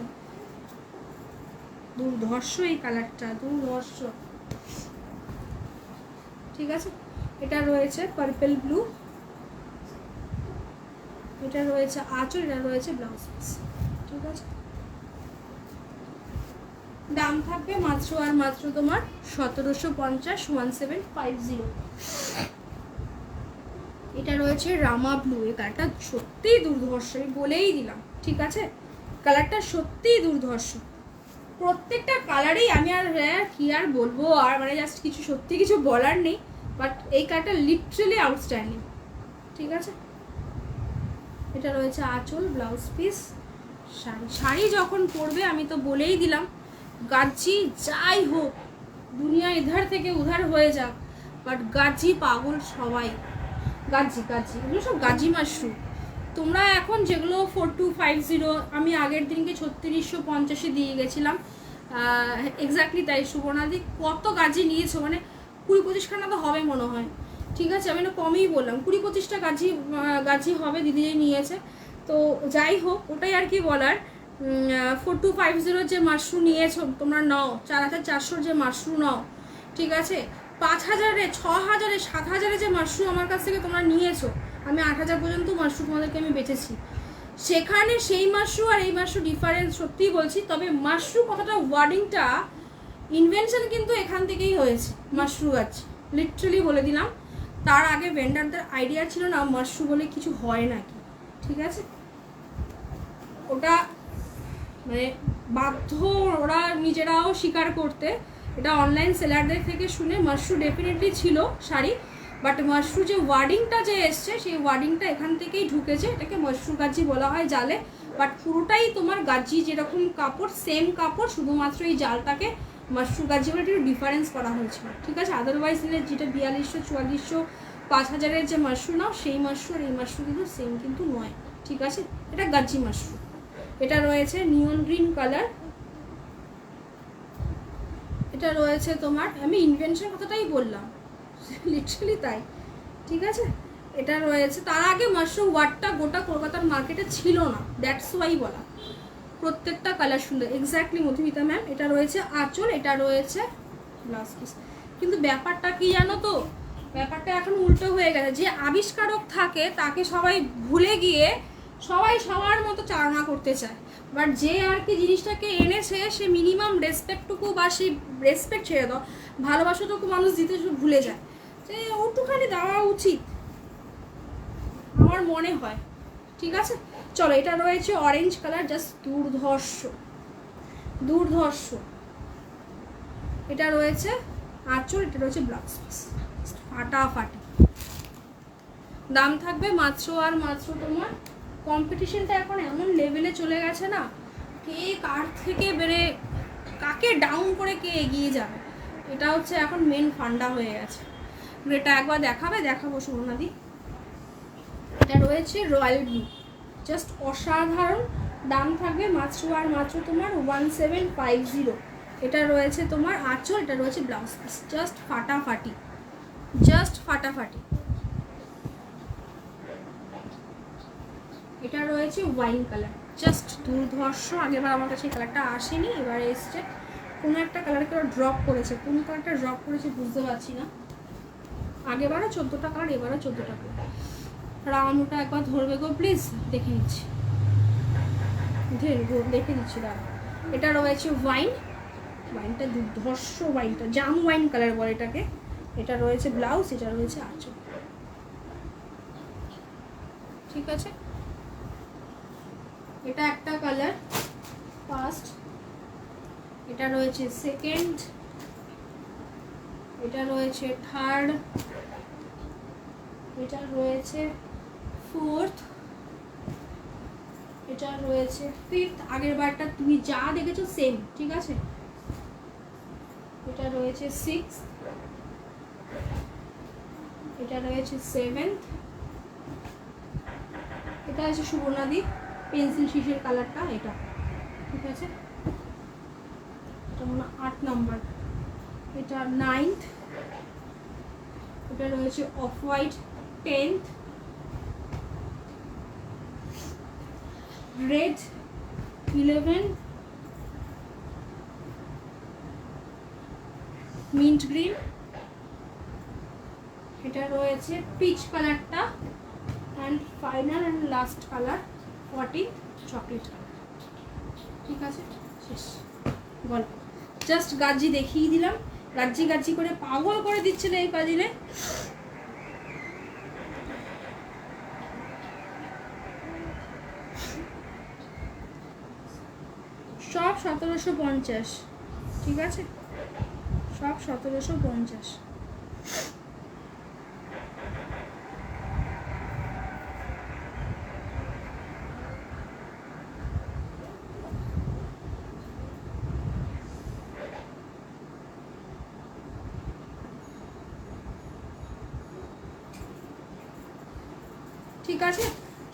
S1: দুর্ধর্ষ এই কালারটা, দুর্ধর্ষ, ঠিক আছে। এটা রয়েছে পার্পেল ব্লু, এটা রয়েছে আঁচল, এটা রয়েছে ব্লাউজ পিস, ঠিক আছে। দাম থাকবে মাত্র আর মাত্র তোমার 1750, 1750। এটা রয়েছে রামা ব্লু, এই কালারটা সত্যিই দুর্ধর্ষ, আমি বলেই দিলাম, ঠিক আছে। কালারটা সত্যিই দুর্ধর্ষ, প্রত্যেকটা কালারেই আমি আর কি আর বলবো, আর জাস্ট কিছু সত্যি কিছু বলার নেই। বাট এই কালারটা লিটারালি আউটস্ট্যান্ডিং, ঠিক আছে। এটা রয়েছে আঁচল ব্লাউজ পিস শাড়ি। শাড়ি যখন পরবে, আমি তো বলেই দিলাম, গাজি যাই হোক, দুনিয়া ইধার থেকে উধার হয়ে যাক, বাট গাজি পাগল সবাই, গাজি গাজি, এগুলো সব গাজি মাশরুম। তোমরা এখন যেগুলো 4250, আমি আগের দিনকে 3650 দিয়ে গেছিলাম, এক্স্যাক্টলি তাই। সুবর্ণাদি কত গাজি নিয়েছো, 20-25 খানা তো হবে মনে হয়, ঠিক আছে। আমি না কমই বললাম, 20-25টা গাজি হবে দিদি নিয়েছে। তো যাই হোক, ওটাই আর কি বলার। 4250 যে মাশরুম নিয়েছো তোমরা, নাও 4400 যে মাশরুম নাও, ঠিক আছে। 5000-এ 6000-এ 7000-এ যে মাশরুম আমার কাছ থেকে তোমরা নিয়েছো, আমি 8000 পর্যন্ত মাশরুম তোমাদেরকে আমি বেচেছি। সেখানে সেই মাশরুম আর এই মাশরুম ডিফারেন্স সত্যিই বলছি। তবে মাশরুম কথাটা ওয়ার্ডিংটা ইনভেনশন কিন্তু এখান থেকেই হয়েছে, মাশরুম গাছ, লিটারালি বলে দিলাম। তার আগে ভেন্ডারদের আইডিয়া ছিল না মাশরুম বলে কিছু হয় নাকি, ঠিক আছে। ওটা বাধ্য ওরা নিজেরাও স্বীকার করতে, এটা অনলাইন সেলারদের থেকে শুনে। মাশরুম ডেফিনেটলি ছিল শাড়ি, বাট মাশরুম যে ওয়ার্ডিংটা যে এসছে, সেই ওয়ার্ডিংটা এখান থেকেই ঢুকেছে। এটাকে মাশরুম গাজি বলা হয় জালে, বাট পুরোটাই তোমার গাজি যেরকম কাপড়, সেম কাপড়, শুধুমাত্র এই জালটাকে মাশরুম গাজি বলে একটু ডিফারেন্স করা হয়েছিল, ঠিক আছে। আদারওয়াইজ নিলে যেটা 4200 4400 5000-এর যে মাশরুম নাও সেই মাশরুম আর এই মাশরুম কিন্তু সেম কিন্তু নয়, ঠিক আছে। এটা গাজি মাশরুম। এটা রয়েছে নিয়ন গ্রিন কালার, এটা রয়েছে তোমার, আমি ইনভেনশন কথাটাই বললাম লিটারালি তাই, ঠিক আছে। এটা রয়েছে, তার আগে মাশরুম ওয়ার্ডটা গোটা কলকাতার মার্কেটে ছিল না, দ্যাটস ওয়াই বলা। প্রত্যেকটা কালার সুন্দর, এক্স্যাক্টলি মধুমিতা ম্যাম। এটা রয়েছে আঁচল, এটা রয়েছে ব্লাউজ পিস। কিন্তু ব্যাপারটা কি জানো তো, ব্যাপারটা এখন উল্টো হয়ে গেছে। যে আবিষ্কারক থাকে তাকে সবাই ভুলে গিয়ে সবাই সবার মতো চালনা করতে চায়, বাট যে আর কি জিনিসটাকে এনেছে সে মিনিমাম রেসপেক্টটুকু বা সেই রেসপেক্ট ছেড়ে দাও, ভালোবাসাটুকু মানুষ দিতে ভুলে যায়, যে ওটুখানি দেওয়া উচিত আমার মনে হয়, ঠিক আছে। চলো, এটা রয়েছে অরেঞ্জ কালার, জাস্ট দুর্ধর্ষ দুর্ধর্ষ। এটা রয়েছে আঁচল, এটা রয়েছে ব্লাউজ পিস, ফাটাফাটি। দাম থাকবে মাত্র আর মাত্র তোমার, কম্পিটিশনটা এখন এমন লেভেলে চলে গেছে না, কে কার থেকে বেড়ে কাকে ডাউন করে কে এগিয়ে যাবে, এটা হচ্ছে এখন মেন ফান্ডা হয়ে গেছে। এটা একবার দেখাবো সুমনাদি। এটা রয়েছে রয়্যাল ব্লু, জাস্ট অসাধারণ। দাম থাকবে মাত্র আর মাত্র তোমার 1750। এটা রয়েছে তোমার আঁচল, এটা রয়েছে ব্লাউজ পিস, জাস্ট ফাটাফাটি, জাস্ট ফাটাফাটি। এটা রয়েছে ওয়াইন কালার, জাস্ট দুর্ধর্ষ। আগেবার আমার কাছে এই কালারটা আসেনি, এবারে এসছে। কোনো একটা কালারকে ওরা ড্রপ করেছে, কোন কালারটা ড্রপ করেছে বুঝতে পারছি না। আগেবারও 14টা কালার, এবারও 14টা কালার। রাউন্ডটা একবার ধরবে গো প্লিজ, দেখে নিচ্ছি, দেখে দিচ্ছি দাঁড়া। এটা রয়েছে ওয়াইন, ওয়াইনটা দুর্ধর্ষ, ওয়াইনটা জাম ওয়াইন কালার বলে এটাকে। এটা রয়েছে ব্লাউজ, এটা রয়েছে আঁচল, ঠিক আছে। এটা একটা কালার ফার্স্ট, এটা রয়েছে সেকেন্ড, এটা রয়েছে থার্ড, এটা রয়েছে ফোর্থ, এটা রয়েছে ফিফথ। আগের বারটা তুমি যা দেখেছো সেম, ঠিক আছে। এটা রয়েছে সিক্স, এটা রয়েছে সেভেন্থ, এটা আছে সুবর্ণাদি পেন্সিল শিশের কালারটা, এটা ঠিক আছে। এটা মনে 8 নম্বর, এটা 9th, এটা রয়েছে off white 10th, red 11, mint green, এটা রয়েছে পিচ কালারটা, and final and last colour 14th chocolate colour, ঠিক আছে। শেষ গল্প, জাস্ট গাজি দেখিয়ে দিলাম। গাজি গাজি করে পাগল করে দিচ্ছিল এই কাজিনে। সব 1750, ঠিক আছে, সব 1750। ঠিক আছে,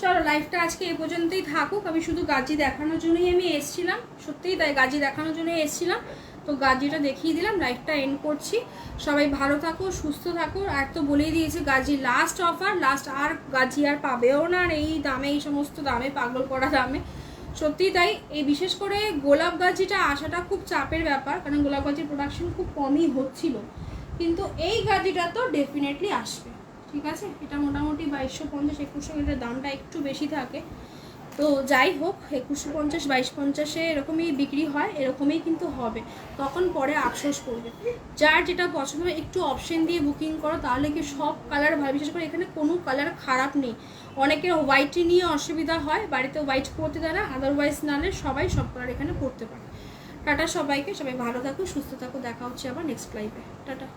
S1: চলো লাইভটা আজকে এই পর্যন্তই থাকুক। আমি শুধু গাজি দেখানোর জন্যই আমি এসেছিলাম, সত্যিই তাই, গাজি দেখানোর জন্যই এসেছিলাম। তো গাজিটা দেখিয়ে দিলাম, লাইভটা এন্ড করছি। সবাই ভালো থাকো, সুস্থ থাকো। আর তো বলেই দিয়েছে গাজি লাস্ট অফার, লাস্ট আর গাজি আর পাবেও না, আর এই দামে, এই সমস্ত দামে, পাগল করা দামে। সত্যিই তাই। এই বিশেষ করে গোলাপ গাজিটা আসাটা খুব চাপের ব্যাপার, কারণ গোলাপ গাজির প্রোডাকশন খুব কমই হচ্ছিল, কিন্তু এই গাজিটা তো ডেফিনেটলি আসবে, ঠিক আছে। এটা মোটামুটি 2250 2100, এটার দামটা একটু বেশি থাকে। তো যাই হোক, 2150 2250 এরকমই বিক্রি হয়, এরকমই কিন্তু হবে। তখন পরে আফসোস করবে। যার যেটা পছন্দ হয় একটু অপশন দিয়ে বুকিং করো, তাহলে কি সব কালার ভালো। বিশেষ করে এখানে কোনো কালার খারাপ নেই। অনেকের হোয়াইট নিয়ে অসুবিধা হয়, বাড়িতে হোয়াইট পরতে দেয় না, আদারওয়াইজ নাহলে সবাই সব কালার এখানে পরতে পারে। টাটা সবাইকে, সবাই ভালো থাকো, সুস্থ থাকো, দেখা হচ্ছে আবার নেক্সট লাইভে। টাটা।